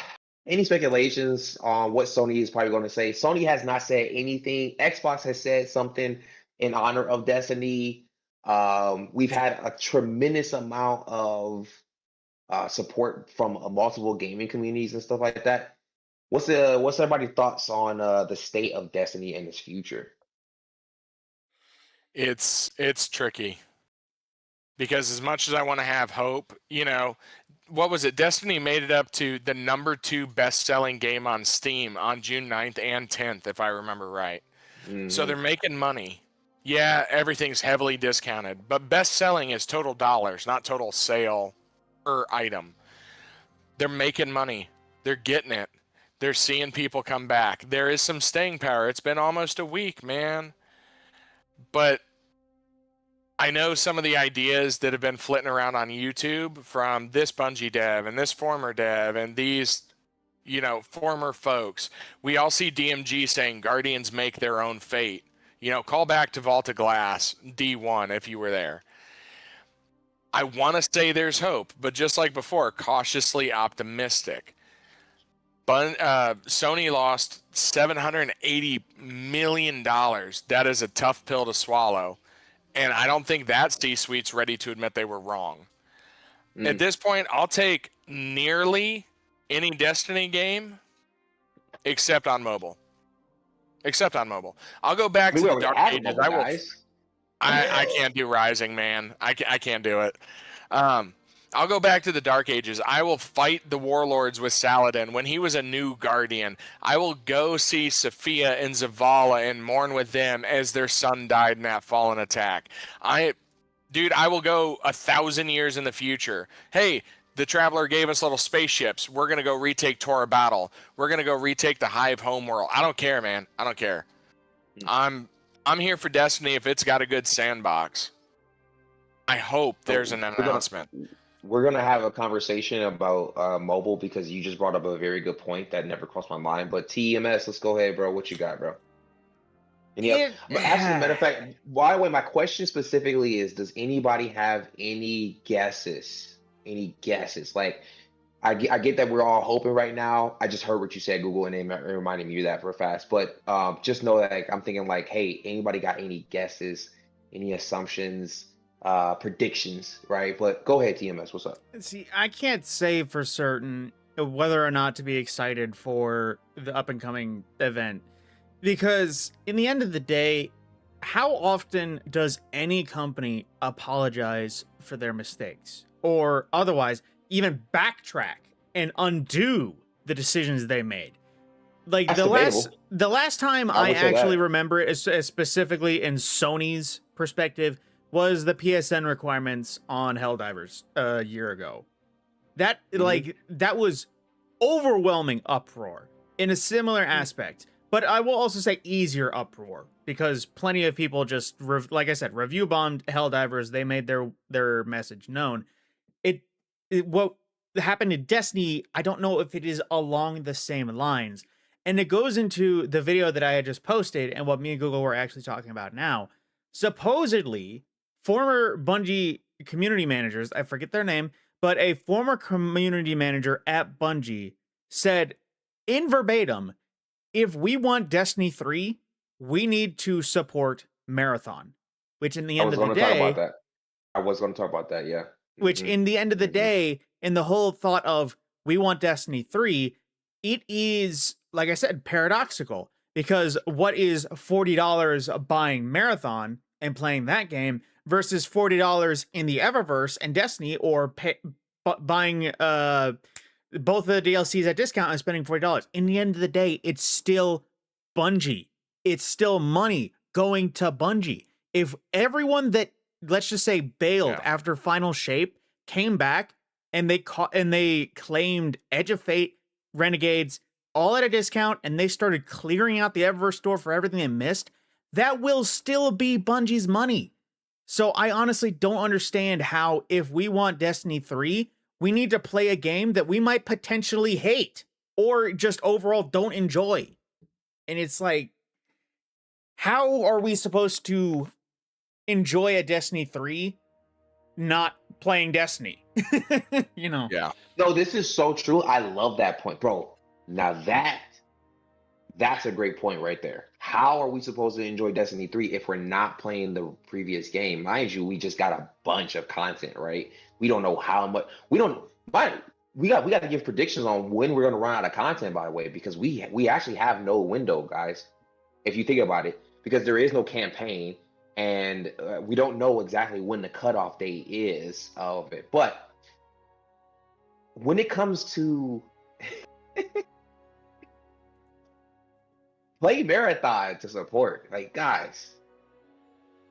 Any speculations on what Sony is probably going to say? Sony has not said anything. Xbox has said something in honor of Destiny. We've had a tremendous amount of support from multiple gaming communities and stuff like that. What's everybody's thoughts on the state of Destiny and its future? It's tricky because as much as I want to have hope, what was it? Destiny made it up to the #2 best-selling game on Steam on June 9th and 10th, if I remember right. So they're making money. Yeah, everything's heavily discounted, but best-selling is total dollars, not total sale per item. They're making money. They're getting it. They're seeing people come back. There is some staying power. It's been almost a week, man. But I know some of the ideas that have been flitting around on YouTube from this Bungie dev and this former dev and these, former folks. We all see DMG saying Guardians make their own fate. Call back to Vault of Glass, D1, if you were there. I want to say there's hope, but just like before, cautiously optimistic. Sony lost $780 million. That is a tough pill to swallow. And I don't think that C-suite's ready to admit they were wrong. At this point, I'll take nearly any Destiny game except on mobile. I'll go back to the Dark Ages. I can't do Rising, man. I can't do it. I'll go back to the Dark Ages. I will fight the warlords with Saladin when he was a new Guardian. I will go see Sophia and Zavala and mourn with them as their son died in that fallen attack. Dude, I will go 1,000 years in the future. Hey, the Traveler gave us little spaceships. We're going to go retake Tora Battle. We're going to go retake the Hive homeworld. I don't care, man. I don't care. I'm here for Destiny if it's got a good sandbox. I hope there's an announcement. We're going to have a conversation about mobile because you just brought up a very good point that never crossed my mind. But TMS, let's go ahead, bro. What you got, bro? And yeah, as a matter of fact, by the way, my question specifically is, does anybody have any guesses? Any guesses? Like, I get that we're all hoping right now. I just heard what you said, Google, and it reminded me of that for fast. But just know that I'm thinking like, hey, anybody got any guesses, any assumptions? Predictions, right? But go ahead, TMS. What's up? See, I can't say for certain whether or not to be excited for the up and coming event, because in the end of the day, how often does any company apologize for their mistakes or otherwise even backtrack and undo the decisions they made? Like the last time I actually remember it, specifically in Sony's perspective, was the PSN requirements on Helldivers a year ago. That that was overwhelming uproar. in a similar aspect. But I will also say easier uproar, because plenty of people just, like I said, review bombed Helldivers. They made their message known. What happened in Destiny, I don't know if it is along the same lines. And it goes into the video that I had just posted and what me and Google were actually talking about now. Supposedly, former Bungie community managers, I forget their name, but a former community manager at Bungie said in verbatim, if we want Destiny 3, we need to support Marathon, which in the I end was of the going to talk about day, that. I was going to talk about that. Yeah. which Mhm. in the end of the Mhm. day, in the whole thought of we want Destiny 3, it is, like I said, paradoxical, because what is $40 buying Marathon and playing that game versus $40 in the Eververse and Destiny, or buying both of the DLCs at discount and spending $40. In the end of the day, it's still Bungie. It's still money going to Bungie. If everyone that, let's just say, bailed Yeah. after Final Shape came back and they claimed Edge of Fate, Renegades, all at a discount, and they started clearing out the Eververse store for everything they missed, that will still be Bungie's money. So I honestly don't understand how, if we want Destiny 3, we need to play a game that we might potentially hate or just overall don't enjoy. And it's like, how are we supposed to enjoy a Destiny 3 not playing Destiny? You know? Yeah. No, this is so true. I love that point, bro. Now that's a great point right there. How are we supposed to enjoy Destiny 3 if we're not playing the previous game? Mind you, we just got a bunch of content, right? We don't know how much. We don't. But we got to give predictions on when we're going to run out of content. By the way, because we actually have no window, guys. If you think about it, because there is no campaign, and we don't know exactly when the cutoff date is of it. But when it comes to play marathon to support, like, guys,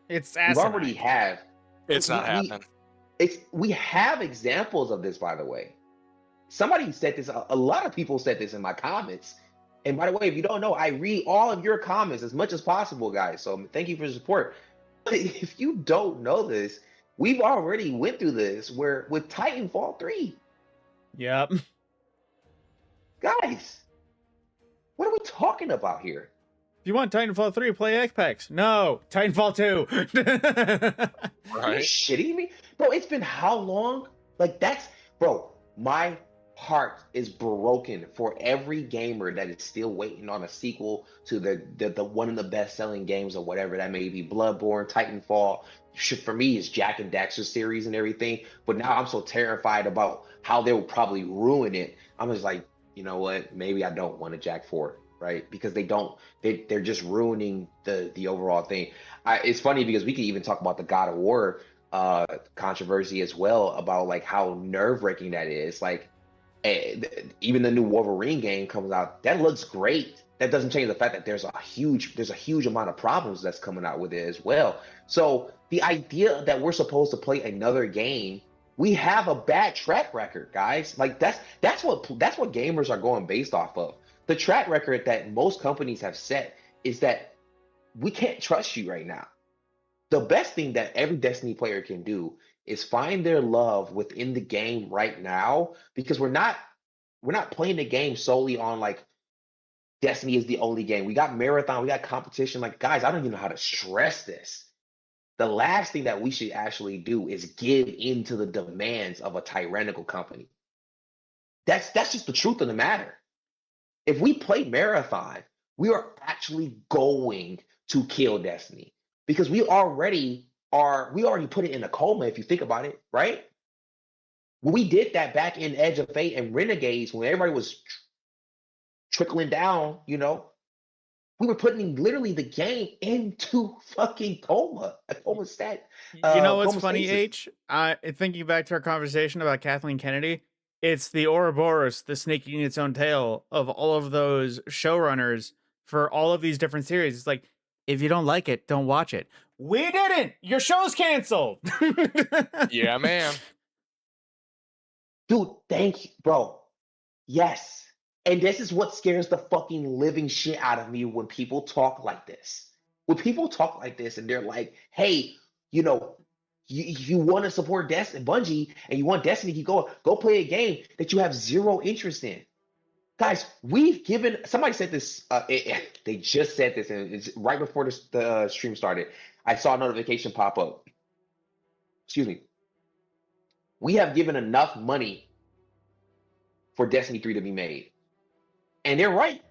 It's we've asinine. already have It's not happening. we have examples of this, by the way. Somebody said this, a lot of people said this in my comments. And by the way, if you don't know, I read all of your comments as much as possible, guys. So thank you for the support. But if you don't know this, we've already went through this where with Titanfall 3. Yep. Guys, what are we talking about here? If you want Titanfall 3, play Apex. No, Titanfall 2. Are you shitting me? Bro, it's been how long? Like, bro, my heart is broken for every gamer that is still waiting on a sequel to the one of the best-selling games or whatever that may be. Bloodborne, Titanfall. Shit, for me, is Jack and Daxter series and everything. But now I'm so terrified about how they will probably ruin it. I'm just like, you know what? Maybe I don't want a Jack 4, right? Because they're just ruining the overall thing. It's funny because we could even talk about the God of War controversy as well, about like how nerve-wracking that is. Like, even the new Wolverine game comes out, that looks great. That doesn't change the fact that there's a huge amount of problems that's coming out with it as well. So the idea that we're supposed to play another game, we have a bad track record, guys. Like, that's what gamers are going based off of. The track record that most companies have set is that we can't trust you right now. The best thing that every Destiny player can do is find their love within the game right now, because we're not playing the game solely on like Destiny is the only game. We got marathon, we got competition. Like, guys, I don't even know how to stress this. The last thing that we should actually do is give in to the demands of a tyrannical company. That's just the truth of the matter. If we play marathon, we are actually going to kill Destiny, because we already put it in a coma, if you think about it, right? When we did that back in Edge of Fate and Renegades, when everybody was trickling down, we were putting literally the game into fucking a coma stat. You know what's Coma funny, stasis. H? Thinking back to our conversation about Kathleen Kennedy, it's the Ouroboros, the snake eating its own tail of all of those showrunners for all of these different series. It's like, if you don't like it, don't watch it. We didn't! Your show's canceled! Yeah, man. Dude, thank you, bro. Yes. And this is what scares the fucking living shit out of me when people talk like this. When people talk like this and they're like, hey, you know, you want to support Destiny, Bungie, and you want Destiny, you go play a game that you have zero interest in. Guys, we've given, somebody said this, they just said this, and it's right before the stream started. I saw a notification pop up. Excuse me. We have given enough money for Destiny 3 to be made. And they're right.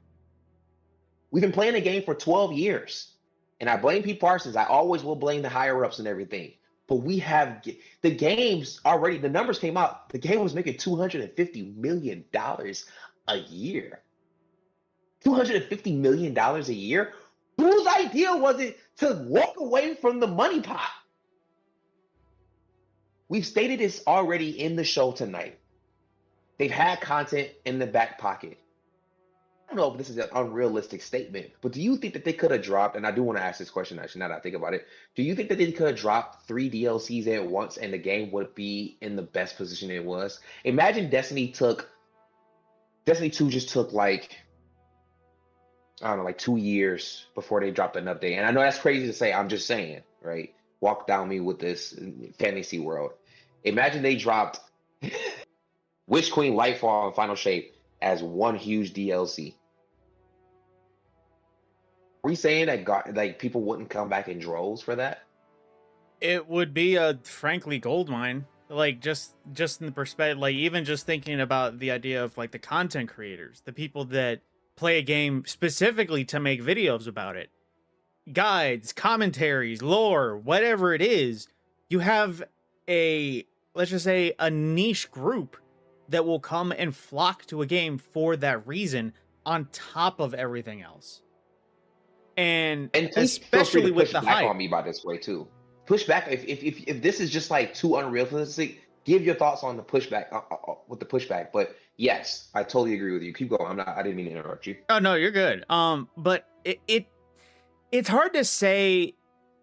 We've been playing the game for 12 years. And I blame Pete Parsons. I always will blame the higher ups and everything. But we have the games already, the numbers came out. The game was making $250 million a year. $250 million a year? Whose idea was it to walk away from the money pot? We've stated this already in the show tonight. They've had content in the back pocket. I don't know if this is an unrealistic statement, but do you think that they could have dropped, and I do want to ask this question actually now that I think about it, do you think that they could have dropped 3 DLCs at once and the game would be in the best position it was? Imagine Destiny 2 just took like, I don't know, like 2 years before they dropped an update. And I know that's crazy to say, I'm just saying, right? Walk down me with this fantasy world. Imagine they dropped Witch Queen, Lightfall, and Final Shape as one huge DLC. Are we saying that like people wouldn't come back in droves for that? It would be a frankly gold mine. Like just in the perspective, like even just thinking about the idea of like the content creators, the people that play a game specifically to make videos about it, guides, commentaries, lore, whatever it is, you have a, let's just say, a niche group that will come and flock to a game for that reason on top of everything else. And please especially feel free to with push the back hype on me by this way too. Push back if this is just like too unrealistic. Give your thoughts on the pushback with the pushback. But yes, I totally agree with you. Keep going. I didn't mean to interrupt you. Oh no, you're good. But it's hard to say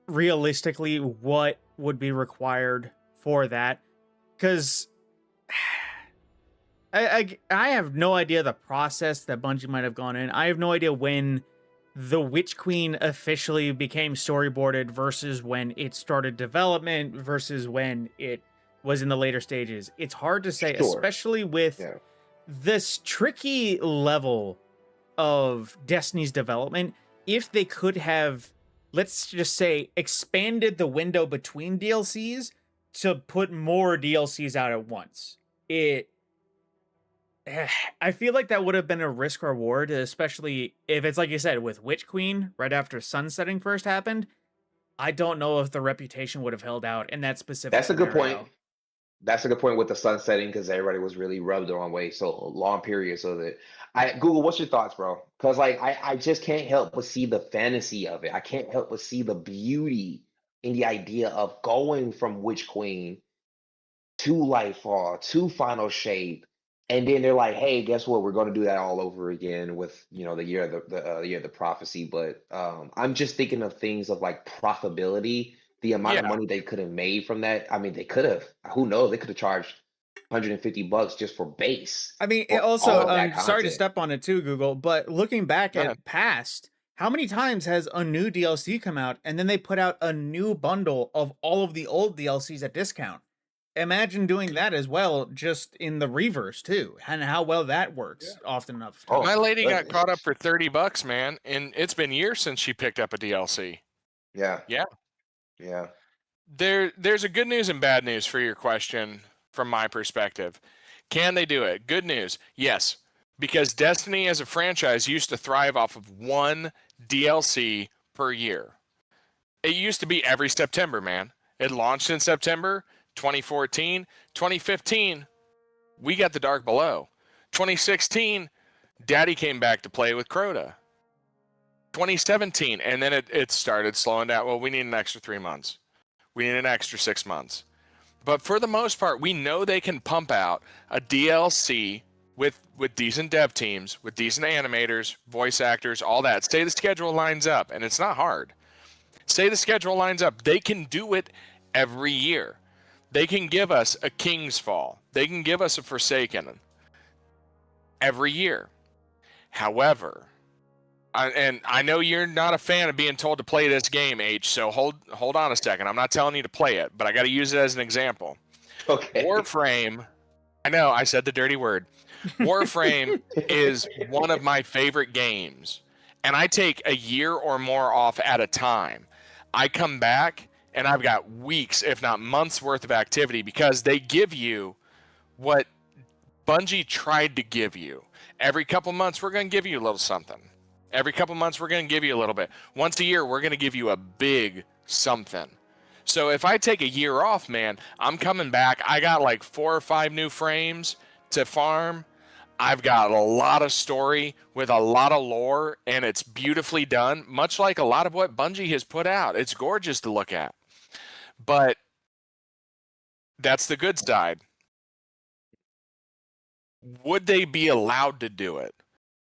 realistically what would be required for that, because I have no idea the process that Bungie might have gone in. I have no idea when the Witch Queen officially became storyboarded versus when it started development versus when it was in the later stages. It's hard to say, especially with this tricky level of Destiny's development. If they could have, let's just say, expanded the window between DLCs to put more DLCs out at once, I feel like that would have been a risk reward, especially if it's like you said with Witch Queen right after Sunsetting first happened. I don't know if the reputation would have held out in that specific That's scenario. a good point. That's a good point with the sunsetting, because everybody was really rubbed the wrong way so long period. So that Google, what's your thoughts, bro? Because like I just can't help but see the fantasy of it. I can't help but see the beauty in the idea of going from Witch Queen to Lightfall to Final Shape, and then they're like, "Hey, guess what? We're going to do that all over again with the year of the year of the prophecy." But I'm just thinking of things of like profitability, the amount of money they could have made from that. I mean, they could have. Who knows? They could have charged $150 just for base. I mean, for also, all of that I'm sorry to content. step on it too, Google, but looking back at past, how many times has a new DLC come out and then they put out a new bundle of all of the old DLCs at discount? Imagine doing that as well, just in the reverse too, and how well that works often enough. Oh, My lady got goodness. caught up for $30, man, and it's been years since she picked up a DLC. Yeah. Yeah. There's a good news and bad news for your question from my perspective. Can they do it? Good news, yes, because Destiny as a franchise used to thrive off of one DLC per year. It used to be every September, man. It launched in September 2014. 2015, we got the Dark Below. 2016, Daddy came back to play with Crota. 2017, and then it started slowing down. Well, we need an extra 3 months. We need an extra 6 months. But for the most part, we know they can pump out a DLC with decent dev teams, with decent animators, voice actors, all that. Say the schedule lines up, and it's not hard. Say the schedule lines up. They can do it every year. They can give us a King's Fall. They can give us a Forsaken every year. However, and I know you're not a fan of being told to play this game, H, so hold on a second. I'm not telling you to play it, but I got to use it as an example. Okay. Warframe, I know I said the dirty word. Warframe is one of my favorite games, and I take a year or more off at a time. I come back, and I've got weeks, if not months worth of activity because they give you what Bungie tried to give you. Every couple months, we're going to give you a little something. Every couple months, we're going to give you a little bit. Once a year, we're going to give you a big something. So if I take a year off, man, I'm coming back. I got like 4 or 5 new frames to farm. I've got a lot of story with a lot of lore, and it's beautifully done, much like a lot of what Bungie has put out. It's gorgeous to look at. But that's the good side. Would they be allowed to do it?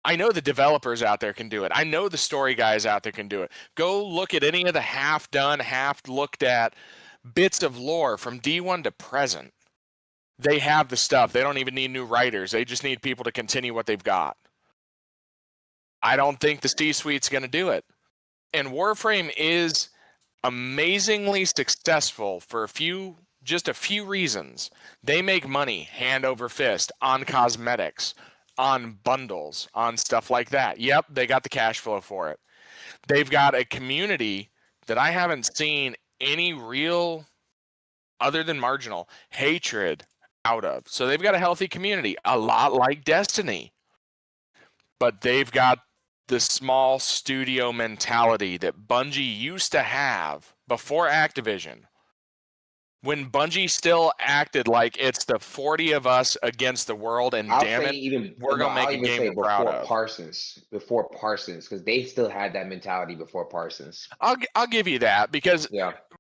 I know the developers out there can do it. I know the story guys out there can do it. Go look at any of the half done, half looked at bits of lore from D1 to present. They have the stuff. They don't even need new writers. They just need people to continue what they've got. I don't think the C-suite's going to do it. And Warframe is amazingly successful for just a few reasons. They make money hand over fist on cosmetics, on bundles, on stuff like that. Yep, they got the cash flow for it. They've got a community that I haven't seen any real, other than marginal, hatred out of. So they've got a healthy community, a lot like Destiny. But they've got the small studio mentality that Bungie used to have before Activision. When Bungie still acted like it's the 40 of us against the world, and damn it, we're going to make a game we're proud of. Before Parsons, because they still had that mentality before Parsons. I'll give you that, because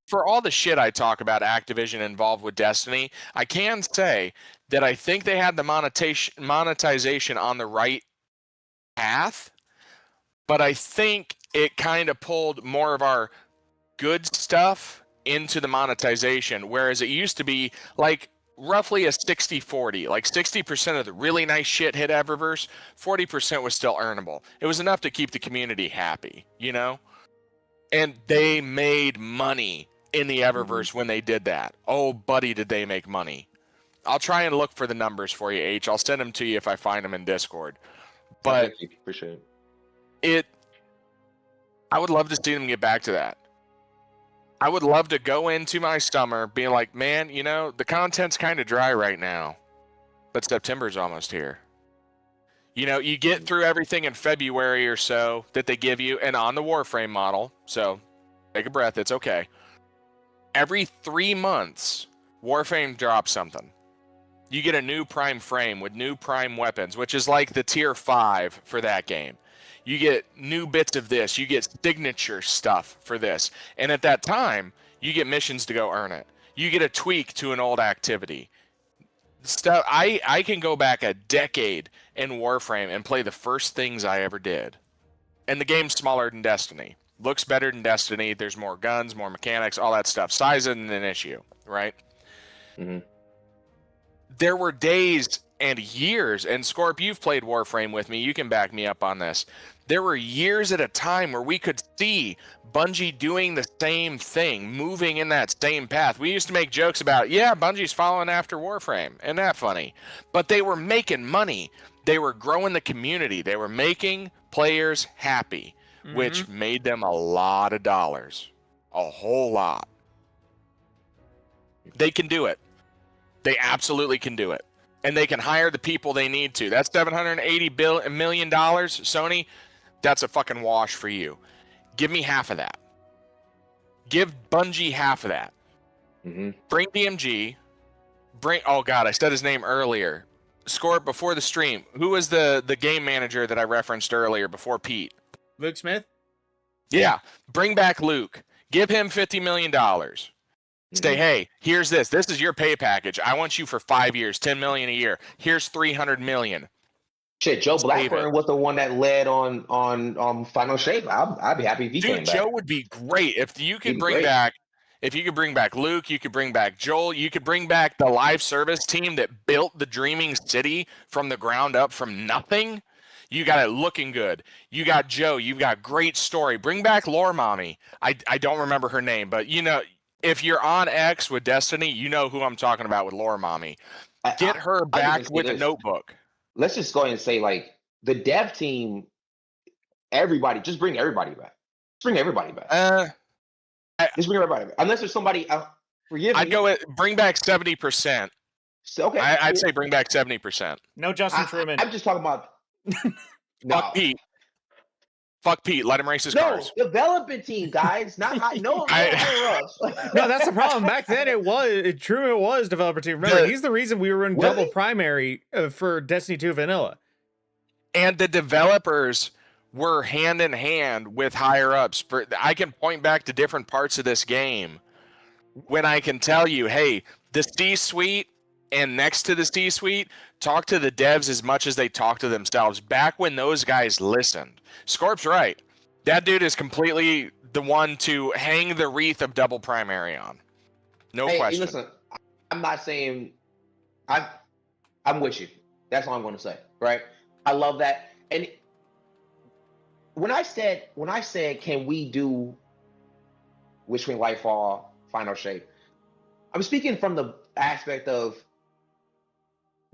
for all the shit I talk about Activision involved with Destiny, I can say that I think they had the monetization on the right path, but I think it kind of pulled more of our good stuff into the monetization, whereas it used to be like roughly a 60-40, like 60% of the really nice shit hit Eververse, 40% was still earnable. It was enough to keep the community happy, you know? And they made money in the Eververse when they did that. Oh, buddy, did they make money. I'll try and look for the numbers for you, H. I'll send them to you if I find them in Discord. But thank you. Appreciate it. I would love to see them get back to that. I would love to go into my summer being like, man, you know, the content's kind of dry right now, but September's almost here. You know, you get through everything in February or so that they give you, and on the Warframe model, so take a breath, it's okay. Every 3 months, Warframe drops something. You get a new prime frame with new prime weapons, which is like the tier 5 for that game. You get new bits of this. You get signature stuff for this. And at that time, you get missions to go earn it. You get a tweak to an old activity. Stuff. I can go back a decade in Warframe and play the first things I ever did. And the game's smaller than Destiny. Looks better than Destiny. There's more guns, more mechanics, all that stuff. Size isn't an issue, right? Mm-hmm. There were days and years, and Scorp, you've played Warframe with me. You can back me up on this. There were years at a time where we could see Bungie doing the same thing, moving in that same path. We used to make jokes about, yeah, Bungie's following after Warframe. Isn't that funny? But they were making money. They were growing the community. They were making players happy, which made them a lot of dollars. A whole lot. They can do it. They absolutely can do it. And they can hire the people they need to. That's $780 million, Sony. That's a fucking wash for you. Give me half of that. Give Bungie half of that. Bring DMG. Oh, God, I said his name earlier. Scorp, before the stream, who was the game manager that I referenced earlier before Pete? Luke Smith? Yeah. Bring back Luke. Give him $50 million. Say, hey, here's this. This is your pay package. I want you for 5 years, $10 million a year. Here's $300 million. Shit, Joe Blackburn was the one that led on Final Shape. I'd be happy if he came back. Joe would be great if you could bring back. If you could bring back Luke, you could bring back Joel, you could bring back the live service team that built the Dreaming City from the ground up from nothing. You got it looking good. You got Joe. You've got great story. Bring back Lore Mommy. I don't remember her name, but if you're on X with Destiny, you know who I'm talking about with Lore Mommy. Get her I'll even back say with a this. notebook. Let's just go ahead and say, like, the dev team, everybody, just bring everybody back. Just bring everybody back. Just bring everybody back. Unless there's somebody, forgive I'd me. go with bring back 70%. So, okay. I'd say bring back 70%. No Justin Truman. I'm just talking about. No. Fuck Pete. Fuck Pete. Let him race his No, cars. development team, guys. Not high, no higher ups. No, that's the problem. Back then, it was developer team. Remember, he's the reason we were in Was double he? primary for Destiny 2 Vanilla. And the developers were hand in hand with higher ups. I can point back to different parts of this game when I can tell you, hey, the C-suite and next to the C-suite talk to the devs as much as they talk to themselves. Back when those guys listened. Scorp's right. That dude is completely the one to hang the wreath of double primary on. No question. Listen, I'm not saying I'm with you. That's all I'm going to say, right? I love that. And when I said, can we do Witchwing Lightfall Final Shape, I'm speaking from the aspect of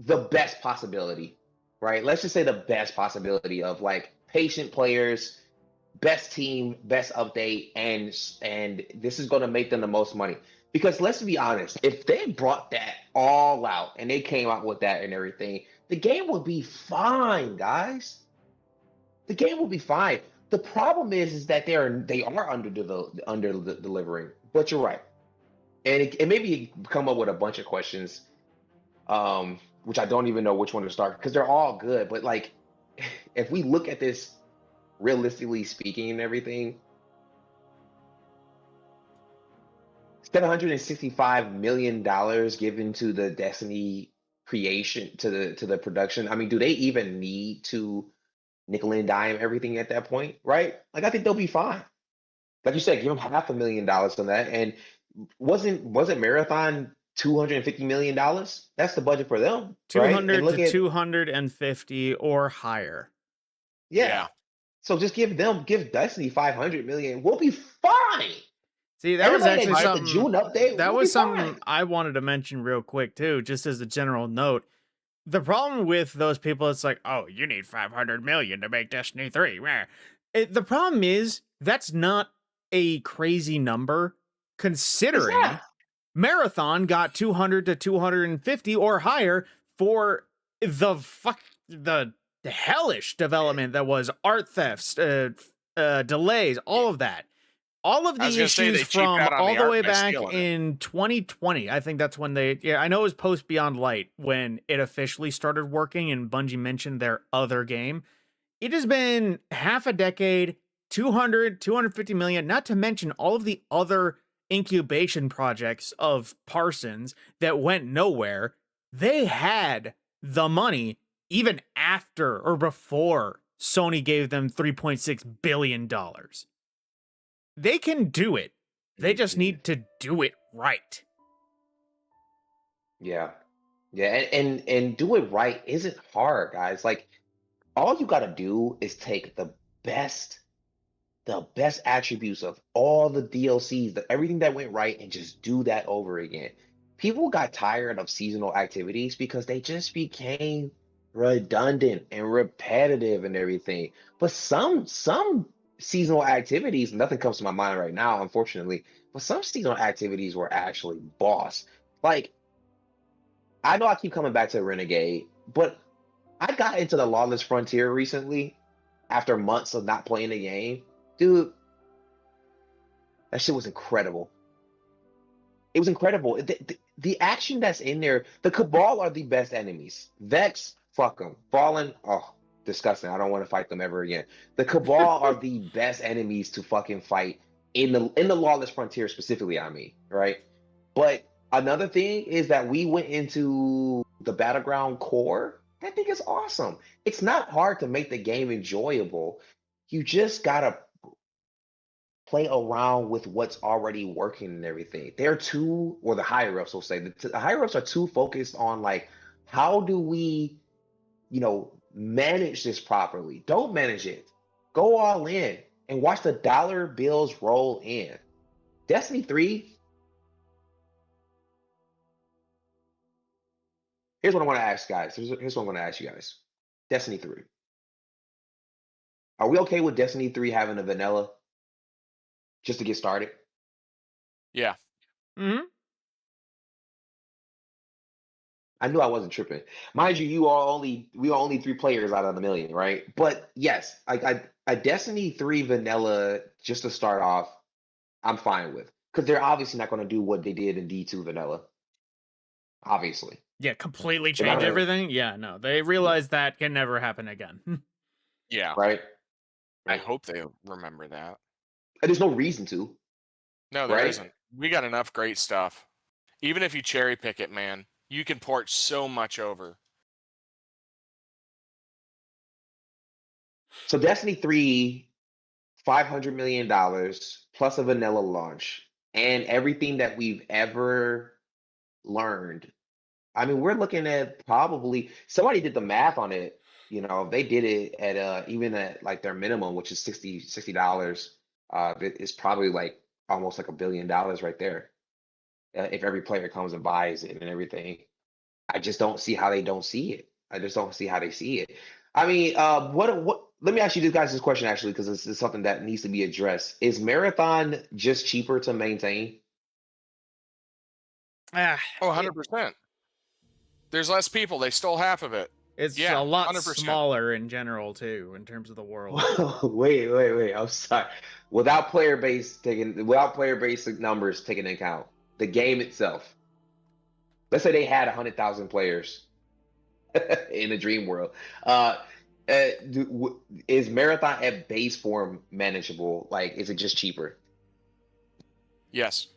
the best possibility, right? Let's just say the best possibility of, like, patient players, best team, best update, and this is going to make them the most money. Because let's be honest, if they brought that all out and they came out with that and everything, the game would be fine, guys. The game will be fine. The problem is that they are under delivering. But you're right, and it maybe come up with a bunch of questions, which I don't even know which one to start because they're all good. But, like, if we look at this realistically speaking and everything, $765 million given to the Destiny creation, to the production. I mean, do they even need to nickel and dime everything at that point, right? Like, I think they'll be fine. Like you said, give them $500,000 on that. And wasn't Marathon $250 million? That's the budget for them, right? 200 And look to at 250 or higher. yeah. So just give Destiny 500 million. We'll be fine. See, that was Everybody actually that got the June update. that we'll was be something fine. I wanted to mention real quick too, just as a general note. The problem with those people, it's like, oh, you need 500 million to make Destiny 3. Meh. The problem is that's not a crazy number, considering Marathon got 200 to 250 or higher for the hellish development that was art thefts, delays, all of that. All of the issues from all the way back in 2020. I think that's when I know it was post Beyond Light when it officially started working and Bungie mentioned their other game. It has been half a decade, 200, 250 million, not to mention all of the other incubation projects of Parsons that went nowhere. They had the money even after or before Sony gave them $3.6 billion. They can do it. They just need to do it right. Yeah. And do it right isn't hard, guys. Like, all you got to do is take the best attributes of all the DLCs, everything that went right, and just do that over again. People got tired of seasonal activities because they just became redundant and repetitive and everything. But some seasonal activities, nothing comes to my mind right now, unfortunately, but some seasonal activities were actually boss. Like, I know I keep coming back to Renegade, but I got into the Lawless Frontier recently after months of not playing the game. Dude, that shit was incredible. It was incredible. The action that's in there, the Cabal are the best enemies. Vex, fuck them. Fallen, oh, disgusting. I don't want to fight them ever again. The Cabal are the best enemies to fucking fight in the Lawless Frontier specifically, I mean, right? But another thing is that we went into the Battleground core. That thing is awesome. It's not hard to make the game enjoyable. You just gotta play around with what's already working and everything. They're too, or the higher ups will say, the higher ups are too focused on, like, how do we, manage this properly. Don't manage it. Go all in and watch the dollar bills roll in. Destiny 3. Here's what I want to ask guys. Here's what I'm going to ask you guys. Destiny 3. Are we okay with Destiny 3 having a vanilla just to get started? Yeah. Mm-hmm. I knew I wasn't tripping. Mind you, we are only 3 players out of the million, right? But yes, a Destiny 3 vanilla just to start off, I'm fine with. Because they're obviously not going to do what they did in D2 vanilla. Obviously. Yeah, completely They're not change gonna, everything. Yeah, no, they realize that can never happen again. Yeah. right? I Right. hope they remember that. And there's no reason to, No, there right? isn't. We got enough great stuff. Even if you cherry pick it, man, you can port so much over. So Destiny 3, $500 million plus a vanilla launch and everything that we've ever learned. I mean, we're looking at probably somebody did the math on it. You know, they did it at even at like their minimum, which is $60. It's probably like almost like $1 billion right there. If every player comes and buys it and everything. I just don't see how they don't see it. I just don't see how they see it. I mean, what? Let me ask you guys this question actually, because this is something that needs to be addressed. Is Marathon just cheaper to maintain? Oh, It, 100%. There's less people. They stole half of it. it's Yeah, a lot 100%. smaller in general too, in terms of the world. Wait. I'm sorry. Without player base numbers taken into account, the game itself. Let's say they had 100,000 players in a dream world. Is Marathon at base form manageable? Like, is it just cheaper? Yes.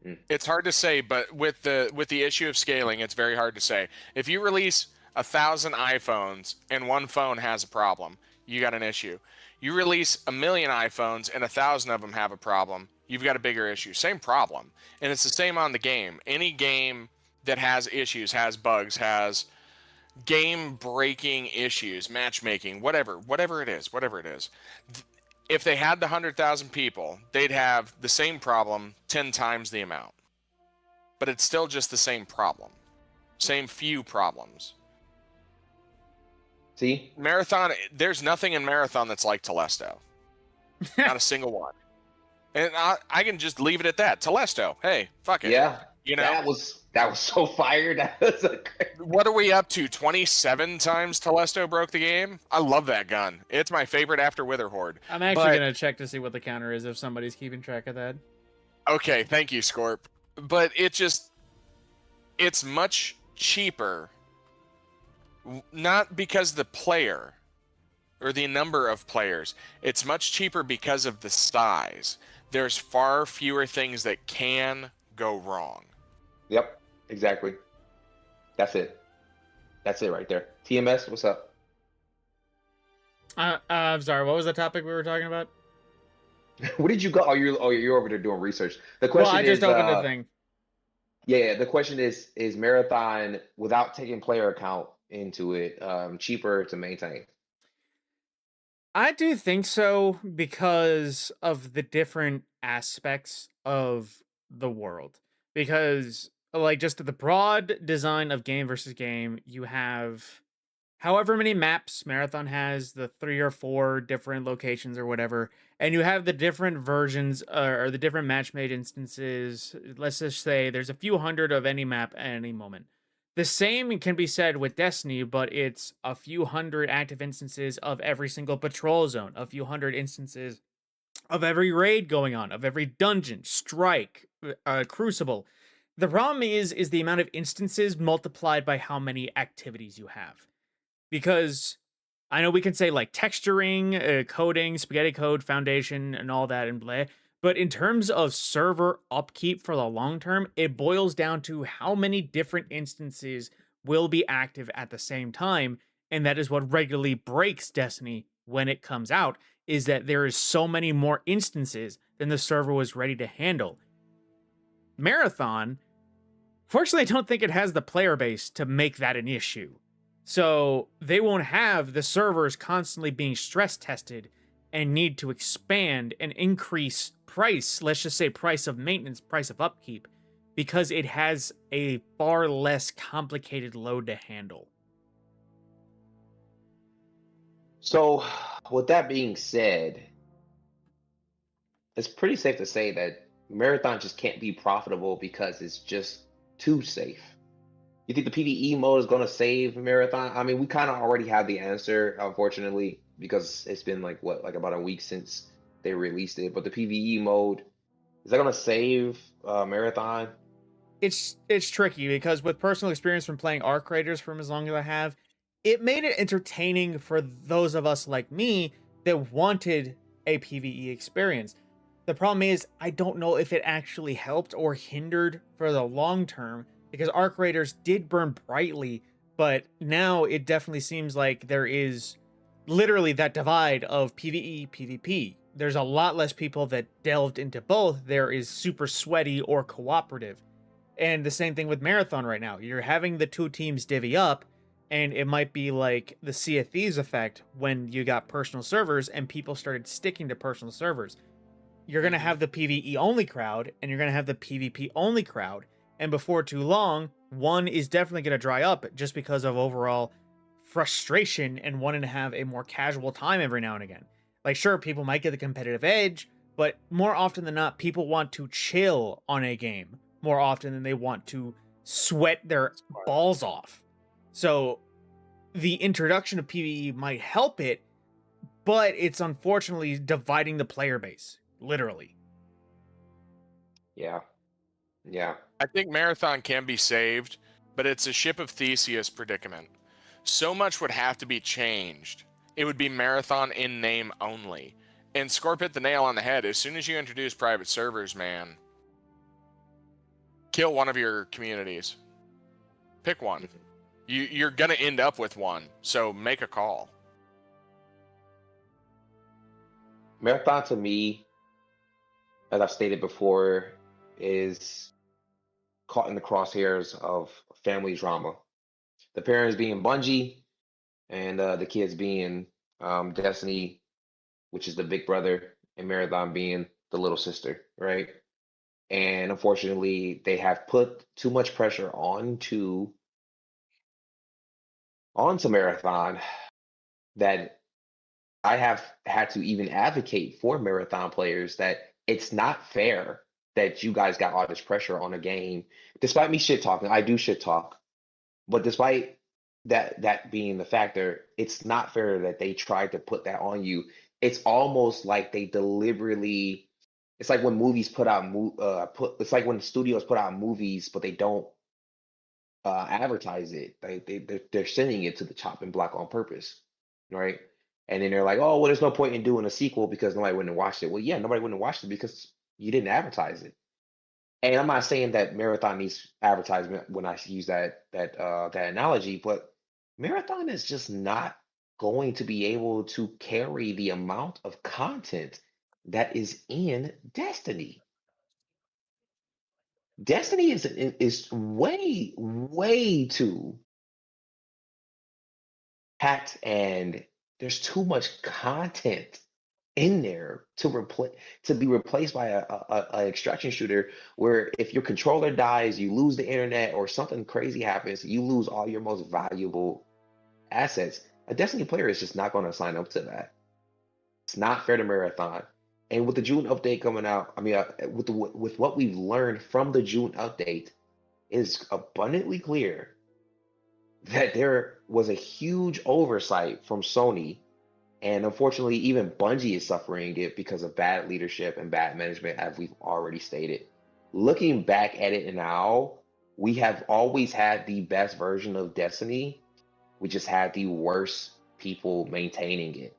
Mm. It's hard to say, but with the issue of scaling, it's very hard to say. If you release 1,000 iPhones and one phone has a problem, you got an issue. You release 1,000,000 iPhones and 1,000 of them have a problem, you've got a bigger issue. Same problem. And it's the same on the game. Any game that has issues, has bugs, has game breaking issues, matchmaking, whatever it is. If they had the 100,000 people, they'd have the same problem 10 times the amount. But it's still just the same problem. Same few problems. See? Marathon, there's nothing in Marathon that's like Telesto. Not a single one. And I can just leave it at that. Telesto, hey, fuck it. Yeah. You know? That was so fire. That was What are we up to? 27 times Telesto broke the game? I love that gun. It's my favorite after Witherhorde. I'm actually gonna check to see what the counter is if somebody's keeping track of that. Okay, thank you, Scorp. But it's much cheaper. Not because the player or the number of players. It's much cheaper because of the size. There's far fewer things that can go wrong. Yep, exactly. That's it. That's it right there. TMS, what's up? I'm sorry. What was the topic we were talking about? Where did you go? You're over there doing research. The Well, question I just is, opened the thing. yeah, the question is Marathon without taking player account into it cheaper to maintain? I do think so because of the different aspects of the world. Because, like, just the broad design of game versus game, you have however many maps Marathon has, the 3 or 4 different locations or whatever, and you have the different versions or the different match made instances. Let's just say there's a few hundred of any map at any moment. The same can be said with Destiny, but it's a few hundred active instances of every single patrol zone, a few hundred instances of every raid going on, of every dungeon, strike, crucible. The problem is the amount of instances multiplied by how many activities you have. Because I know we can say like texturing, coding, spaghetti code, foundation, and all that and blah. But in terms of server upkeep for the long term, it boils down to how many different instances will be active at the same time. And that is what regularly breaks Destiny when it comes out, is that there is so many more instances than the server was ready to handle. Marathon, fortunately, I don't think it has the player base to make that an issue. So they won't have the servers constantly being stress tested and need to expand and increase price, let's just say price of maintenance, price of upkeep, because it has a far less complicated load to handle. So, with that being said, it's pretty safe to say that Marathon just can't be profitable because it's just too safe. You think the PvE mode is going to save Marathon? I mean, we kind of already have the answer, unfortunately, because it's been like what, like about a week since they released it. But the PvE mode, is that going to save Marathon? It's tricky because with personal experience from playing Arc Raiders for as long as I have, it made it entertaining for those of us like me that wanted a PvE experience. The problem is I don't know if it actually helped or hindered for the long term because Arc Raiders did burn brightly, but now it definitely seems like there is literally that divide of PvE, PvP. There's a lot less people that delved into both. There is super sweaty or cooperative. And the same thing with Marathon right now. You're having the two teams divvy up, and it might be like the Sea of Thieves effect when you got personal servers and people started sticking to personal servers. You're going to have the PvE only crowd, and you're going to have the PvP only crowd. And before too long, one is definitely going to dry up just because of overall frustration and wanting to have a more casual time every now and again. Like, sure, people might get the competitive edge, but more often than not, people want to chill on a game more often than they want to sweat their balls off. So the introduction of PvE might help it, but it's unfortunately dividing the player base, literally. Yeah. Yeah. I think Marathon can be saved, but it's a ship of Theseus predicament. So much would have to be changed. It would be Marathon in name only. And Scorp hit the nail on the head. As soon as you introduce private servers, man, kill one of your communities. Pick one. You're going to end up with one, so make a call. Marathon to me, as I've stated before, is caught in the crosshairs of family drama. The parents being Bungie, and the kids being Destiny, which is the big brother, and Marathon being the little sister, right? And unfortunately, they have put too much pressure onto Marathon that I have had to even advocate for Marathon players that it's not fair that you guys got all this pressure on a game. Despite me shit talking, I do shit talk, but despite that being the factor, it's not fair that they tried to put that on you. It's almost like they deliberately. It's like when movies put out it's like when studios put out movies, but they don't advertise it. They're sending it to the chopping block on purpose, right? And then they're like, oh, well, there's no point in doing a sequel because nobody wouldn't have watched it. Well, yeah, nobody wouldn't have watched it because you didn't advertise it. And I'm not saying that Marathon needs advertisement when I use that analogy, but Marathon is just not going to be able to carry the amount of content that is in Destiny. Destiny is way too packed, and there's too much content in there to be replaced by a extraction shooter where if your controller dies, you lose the internet, or something crazy happens, you lose all your most valuable assets. A Destiny player is just not going to sign up to that. It's not fair to Marathon. And with the June update coming out, I mean, with what we've learned from the June update, it is abundantly clear that there was a huge oversight from Sony, and unfortunately, even Bungie is suffering it because of bad leadership and bad management, as we've already stated. Looking back at it now, we have always had the best version of Destiny. We just had the worst people maintaining it.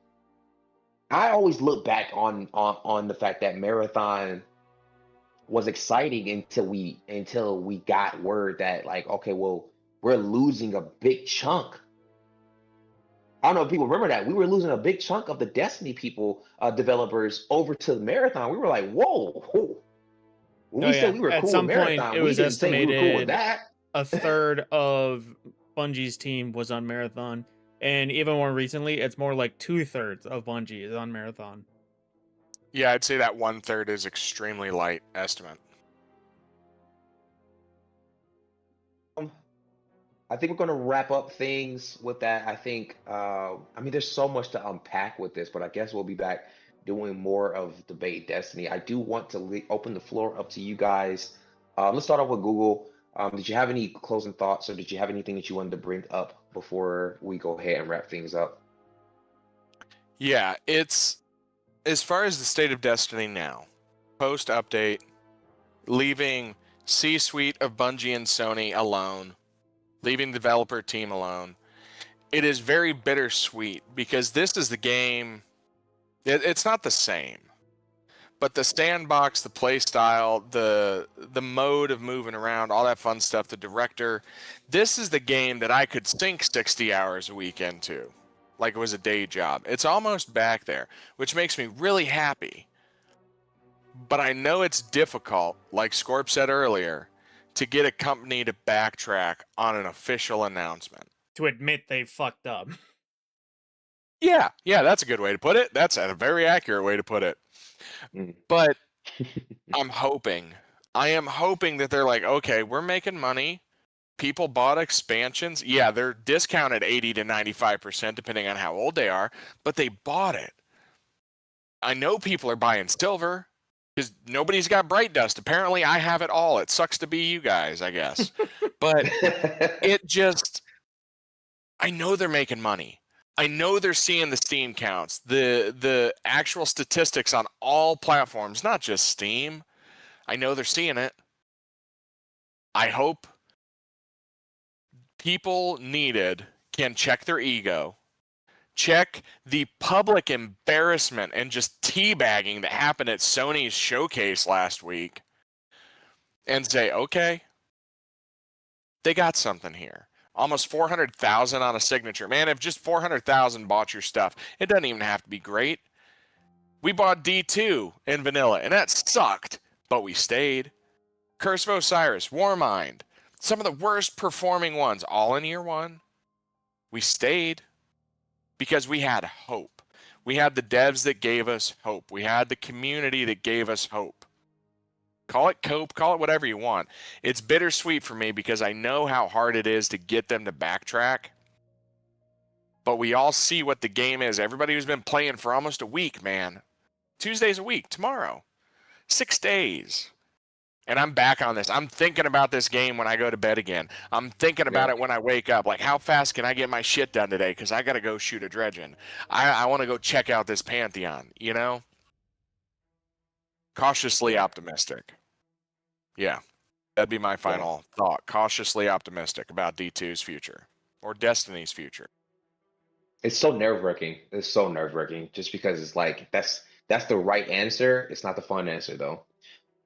I always look back on the fact that Marathon was exciting until we got word that, like, okay, well, we're losing a big chunk. I don't know if people remember that we were losing a big chunk of the Destiny people, developers, over to the Marathon. We were like, whoa. When we said we were At cool with some point, Marathon, it we was didn't say we were cool with estimated that. a third of Bungie's team was on Marathon. And even more recently, it's more like 2/3 of Bungie is on Marathon. Yeah, I'd say that 1/3 is extremely light estimate. I think we're going to wrap up things with that. I think, I mean, there's so much to unpack with this, but I guess we'll be back doing more of Debate Destiny. I do want to open the floor up to you guys. Let's start off with Google. Did you have any closing thoughts, or did you have anything that you wanted to bring up before we go ahead and wrap things up? Yeah, it's as far as the state of Destiny now, post update, leaving C-suite of Bungie and Sony alone, leaving the developer team alone. It is very bittersweet because this is the game. It's not the same, but the sandbox, the play style, the mode of moving around, all that fun stuff, the director. This is the game that I could sink 60 hours a week into, like it was a day job. It's almost back there, which makes me really happy. But I know it's difficult, like Scorp said earlier, to get a company to backtrack on an official announcement. To admit they fucked up. Yeah, that's a good way to put it. That's a very accurate way to put it. But I am hoping that they're like, okay, we're making money. People bought expansions. Yeah, they're discounted 80 to 95% depending on how old they are, but they bought it. I know people are buying silver because nobody's got Bright Dust. Apparently, I have it all. It sucks to be you guys, I guess. But it just, I know they're making money. I know they're seeing the Steam counts, the actual statistics on all platforms, not just Steam. I know they're seeing it. I hope people needed can check their ego, check the public embarrassment and just teabagging that happened at Sony's showcase last week, and say, okay, they got something here. Almost 400,000 on a signature. Man, if just 400,000 bought your stuff, it doesn't even have to be great. We bought D2 in vanilla, and that sucked, but we stayed. Curse of Osiris, Warmind, some of the worst performing ones, all in year one. We stayed because we had hope. We had the devs that gave us hope. We had the community that gave us hope. Call it cope, call it whatever you want. It's bittersweet for me because I know how hard it is to get them to backtrack. But we all see what the game is. Everybody who's been playing for almost a week, man. Tuesdays a week, tomorrow. 6 days. And I'm back on this. I'm thinking about this game when I go to bed again. I'm thinking about it when I wake up. Like, how fast can I get my shit done today? Because I got to go shoot a dredging. I want to go check out this Pantheon, you know? Cautiously optimistic. Yeah, that'd be my final thought. Cautiously optimistic about D2's future or Destiny's future. It's so nerve-wracking. It's so nerve-wracking just because it's like that's the right answer. It's not the fun answer though.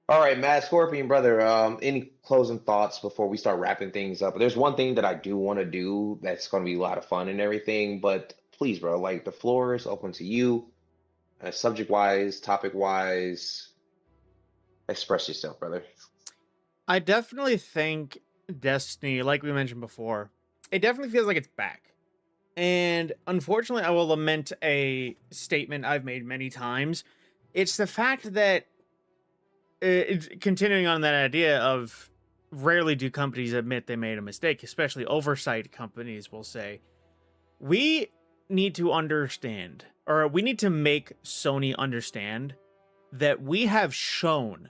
All right, Mad Scorpion brother, any closing thoughts before we start wrapping things up? There's one thing that I do want to do that's going to be a lot of fun and everything, but please, bro, like the floor is open to you. Subject-wise, topic-wise, express yourself, brother. I definitely think Destiny, like we mentioned before, it definitely feels like it's back. And unfortunately, I will lament a statement I've made many times. It's the fact that, continuing on that idea of rarely do companies admit they made a mistake, especially oversight companies will say, we need to understand, or we need to make Sony understand that we have shown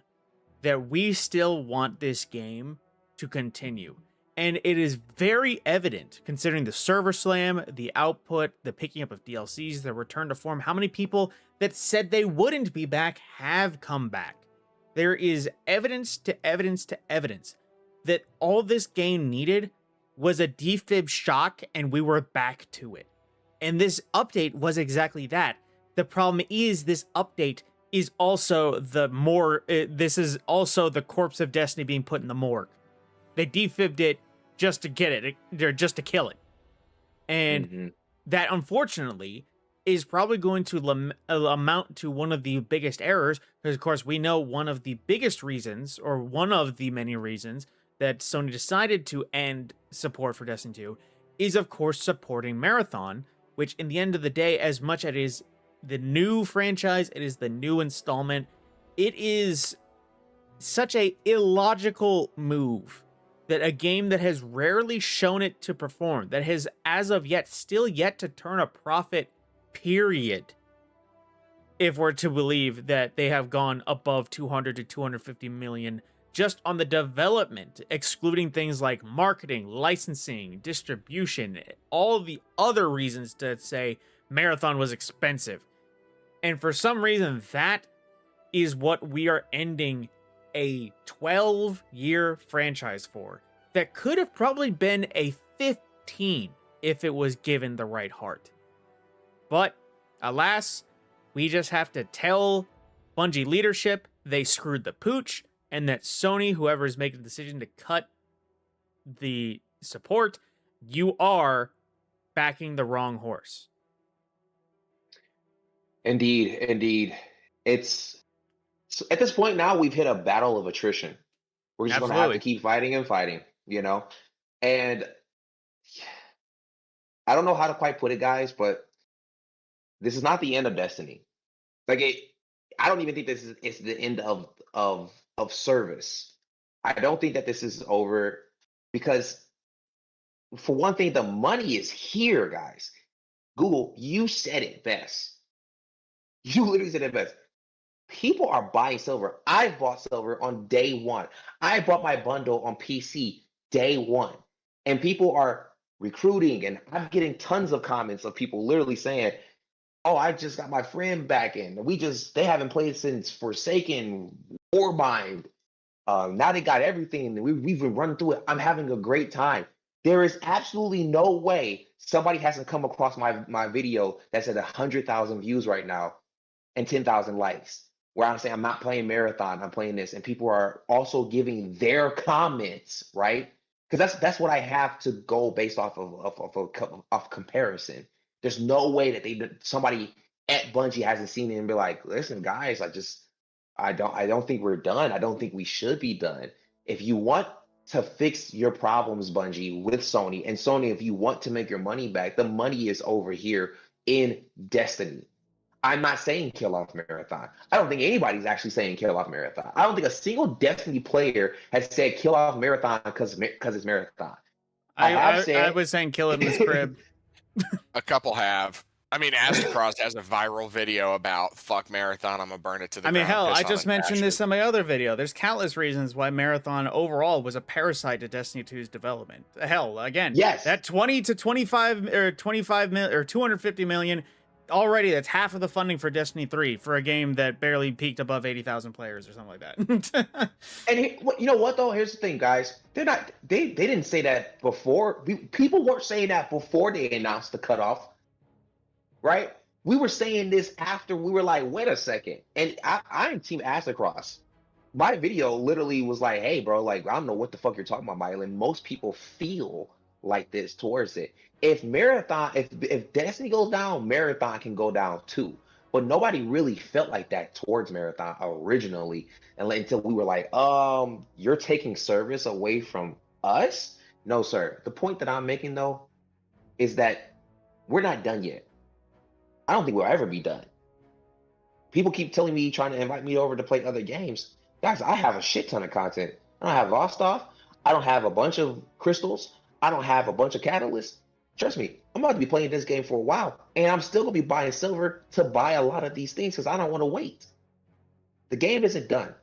that we still want this game to continue. And it is very evident, considering the server slam, the output, the picking up of DLCs, the return to form, how many people that said they wouldn't be back have come back. There is evidence to evidence to evidence that all this game needed was a defib shock and we were back to it. And this update was exactly that. The problem is this update is also this is also the corpse of Destiny being put in the morgue. They defibbed it just to get it, or just to kill it. And that, unfortunately, is probably going to amount to one of the biggest errors, because, of course, we know one of the biggest reasons, or one of the many reasons, that Sony decided to end support for Destiny 2 is, of course, supporting Marathon, which, in the end of the day, as much as it is the new franchise, it is the new installment, it is such a illogical move that a game that has rarely shown it to perform, that has, as of yet, still yet to turn a profit, period, if we're to believe that they have gone above 200 to 250 million just on the development, excluding things like marketing, licensing, distribution, all the other reasons to say Marathon was expensive. And for some reason, that is what we are ending a 12-year franchise for. That could have probably been a 15 if it was given the right heart. But alas, we just have to tell Bungie leadership they screwed the pooch, and that Sony, whoever is making the decision to cut the support, you are backing the wrong horse. Indeed, indeed. It's at this point now we've hit a battle of attrition. We're just gonna have to Absolutely. keep fighting and fighting, you know? And I don't know how to quite put it, guys, but this is not the end of Destiny. Like I don't even think this is it's the end of service. I don't think that this is over because for one thing, the money is here, guys. Google, you said it best. You literally said it best. People are buying silver. I bought silver on day one. I bought my bundle on PC day one. And people are recruiting, and I'm getting tons of comments of people literally saying, oh, I just got my friend back in. They haven't played since Forsaken, Warbind. Now they got everything. We've been running through it. I'm having a great time. There is absolutely no way somebody hasn't come across my video that's at 100,000 views right now and 10,000 likes. Where I'm saying I'm not playing Marathon, I'm playing this, and people are also giving their comments, right? Because that's what I have to go based off of comparison. There's no way that somebody at Bungie hasn't seen it and be like, listen, guys, I don't think we're done. I don't think we should be done. If you want to fix your problems, Bungie, with Sony, and Sony, if you want to make your money back, the money is over here in Destiny. I'm not saying kill off Marathon. I don't think anybody's actually saying kill off Marathon. I don't think a single Destiny player has said kill off Marathon because it's Marathon. I have I said was saying kill it in his crib. A couple have. I mean, Astacross has a viral video about fuck Marathon. I'm gonna burn it to the I mean, ground. hell, piss I on just it, mentioned trash this it. in my other video. There's countless reasons why Marathon overall was a parasite to Destiny 2's development. Hell, again, yes. that 20 to 25 or 25 mil or 250 million already, that's half of the funding for Destiny 3 for a game that barely peaked above 80,000 players or something like that. And you know what though? Here's the thing, guys. They didn't say that before. People weren't saying that before they announced the cutoff, right? We were saying this after we were like, wait a second. And I'm Team Across. My video literally was like, hey, bro, like, I don't know what the fuck you're talking about, Milo. And most people feel like this towards it. If Destiny goes down, Marathon can go down too. But nobody really felt like that towards Marathon originally, until we were like, you're taking service away from us? No, sir. The point that I'm making though is that we're not done yet. I don't think we'll ever be done. People keep telling me, trying to invite me over to play other games. Guys, I have a shit ton of content. I don't have Lost Off. I don't have a bunch of crystals. I don't have a bunch of catalysts. Trust me, I'm about to be playing this game for a while, and I'm still gonna be buying silver to buy a lot of these things because I don't want to wait. The game isn't done.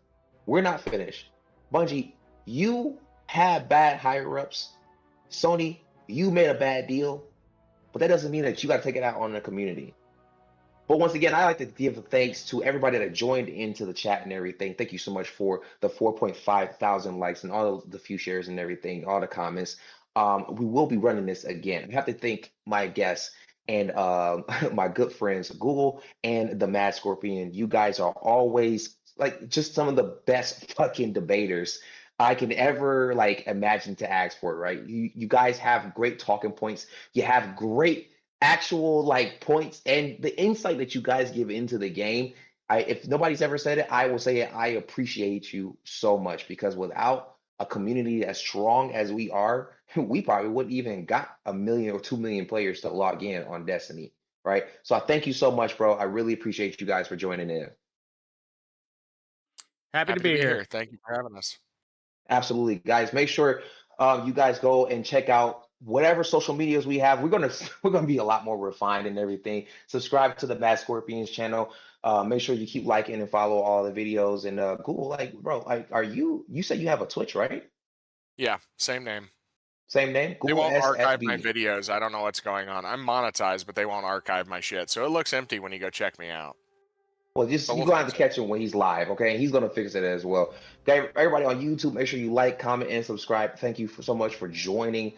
We're not finished. Bungie, you had bad higher ups. Sony, you made a bad deal, but that doesn't mean that you got to take it out on the community. But once again, I like to give thanks to everybody that joined into the chat and everything. Thank you so much for the 4.5 thousand likes and all the few shares and everything, all the comments. We will be running this again. I have to thank my guests and my good friends, Google and the Mad Scorpion. You guys are always like just some of the best fucking debaters I can ever like imagine to ask for, right? You guys have great talking points. You have great actual like points and the insight that you guys give into the game. If nobody's ever said it, I will say it. I appreciate you so much because without a community as strong as we are, we probably wouldn't even got 1 million or 2 million players to log in on Destiny, right? So I thank you so much, bro. I really appreciate you guys for joining in. Happy to Happy to be be here. here. Thank you for having us. Absolutely, guys. Make sure you guys go and check out whatever social medias we have. We're gonna be a lot more refined and everything. Subscribe to the Bad Scorpions channel. Make sure you keep liking and follow all the videos. And Google, like, bro, like, are you? You said you have a Twitch, right? Yeah, same name. Same name, They Google won't archive my SFB. videos. I don't know what's going on. I'm monetized, but they won't archive my shit. So it looks empty when you go check me out. Well, just But you're we'll gonna have to fix it. catch him when he's live, okay? He's gonna fix it as well. Okay, everybody on YouTube, make sure you like, comment, and subscribe. Thank you so much for joining.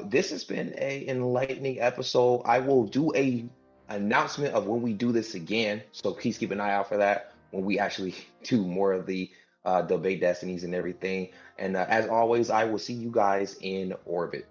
This has been a enlightening episode. I will do a announcement of when we do this again, so please keep an eye out for that when we actually do more of the debate destinies and everything. And as always, I will see you guys in orbit.